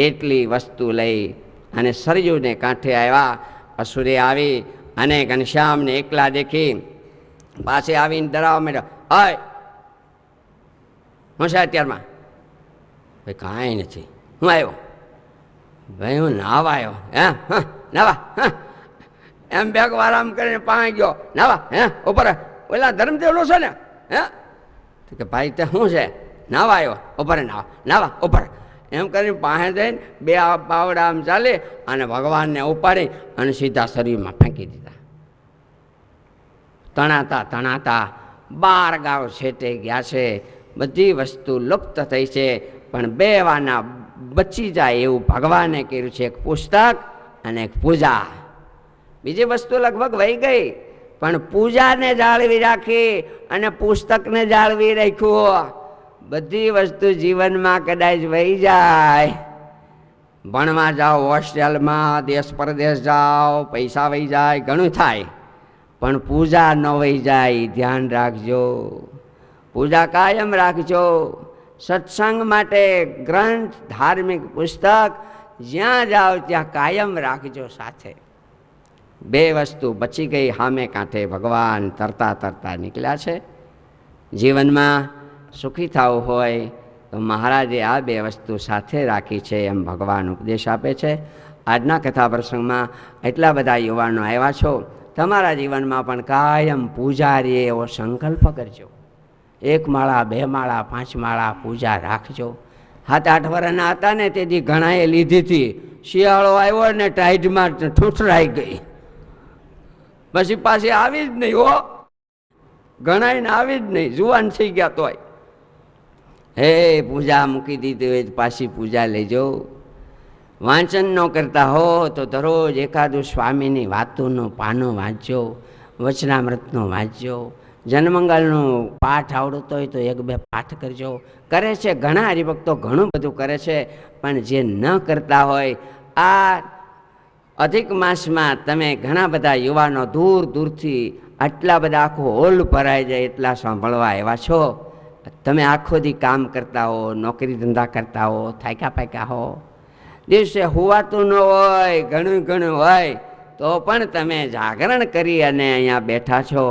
એટલી વસ્તુ લઈ અને સરયુને કાંઠે આવ્યા. અસુરે આવી અને ઘનશ્યામને એકલા દેખી પાસે આવીને ડરાવવા માંડ્યો. અય હું છે અત્યારમાં? ભાઈ કાંઈ નથી. હું આવ્યો? ભાઈ હું નાવા આવ્યો. હે નાવા? એમ બેગ વાર આમ કરીને પાણી ગયો. નાવા? હે ઉપર ઓલા ધર્મદેવનો છે ને? હે તો કે ભાઈ તે શું છે? નાવા આવ્યો. ઉપર નાવા નાવા ઉપર એમ કરીને પાસે જઈને બે પાવડા આમ ચાલી અને ભગવાનને ઉપાડી અને સીધા શરીરમાં ફેંકી દીધા. તણાતા તણાતા 12 ગાંવ છેટે ગયા છે. બધી વસ્તુ લુપ્ત થઈ છે, પણ 2 વાના બચી જાય એવું ભગવાને કર્યું છે. એક પુસ્તક અને એક પૂજા. બીજી વસ્તુ લગભગ વહી ગઈ, પણ પૂજાને જાળવી રાખી અને પુસ્તકને જાળવી રાખ્યું. બધી વસ્તુ જીવનમાં કદાચ વહી જાય. ભણવા જાઓ, હોસ્ટેલમાં, દેશ પરદેશ જાઓ, પૈસા વહી જાય, ઘણું થાય, પણ પૂજા ન વહી જાય. ધ્યાન રાખજો, પૂજા કાયમ રાખજો. સત્સંગ માટે ગ્રંથ, ધાર્મિક પુસ્તક જ્યાં જાઓ ત્યાં કાયમ રાખજો સાથે. 2 વસ્તુ બચી ગઈ. સામે કાંઠે ભગવાન તરતા તરતા નીકળ્યા છે. જીવનમાં સુખી થવું હોય તો મહારાજે આ 2 વસ્તુ સાથે રાખી છે એમ ભગવાન ઉપદેશ આપે છે. આજના કથા પ્રસંગમાં એટલા બધા યુવાનો આવ્યા છો. તમારા જીવનમાં પણ કાયમ પૂજારી એવો સંકલ્પ કરજો. 1 માળા, 2 માળા, 5 માળા પૂજા રાખજો. 7-8 વર્ષના હતા ને તેથી ઘણાએ લીધી હતી. શિયાળો આવ્યો ને ટાઈટમાં ઠૂઠરાઈ ગઈ, પછી પાછી આવી જ નહીં. હો ઘણાઈને આવી જ નહીં, જુવાન થઈ ગયા તોય. હે પૂજા મૂકી દીધી હોય તો પાછી પૂજા લેજો. વાંચન ન કરતા હો તો દરરોજ એકાદું સ્વામીની વાતોનું પાનું વાંચજો, વચનામૃતનો વાંચજો. જનમંગલનું પાઠ આવડતો હોય તો 1-2 પાઠ કરજો. કરે છે ઘણા હરિભક્તો, ઘણું બધું કરે છે, પણ જે ન કરતા હોય, આ અધિક માસમાં તમે ઘણા બધા યુવાનો દૂર દૂરથી આટલા બધા આખો હોલ ભરાઈ જાય એટલા સાંભળવા એવા છો. તમે આખો દી કામ કરતા હો, નોકરી ધંધા કરતા હો, થાક્યા પાક્યા હો, દિવસે હુવાતું ન હોય, ઘણું ઘણું હોય, તો પણ તમે જાગરણ કરી અને અહીંયા બેઠા છો.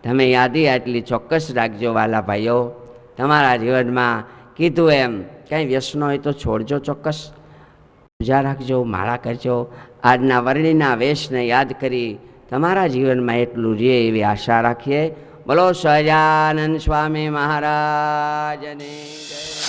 તમે યાદી આટલી ચોક્કસ રાખજો વાલા ભાઈઓ. તમારા જીવનમાં કીધું એમ કંઈ વ્યસનો હોય તો છોડજો ચોક્કસ. પૂજા રાખજો, માળા કરજો. આજના વર્ણિના વેશને યાદ કરી તમારા જીવનમાં એટલું રહે એવી આશા રાખીએ. બોલો સહજાનંદ સ્વામી મહારાજની જય.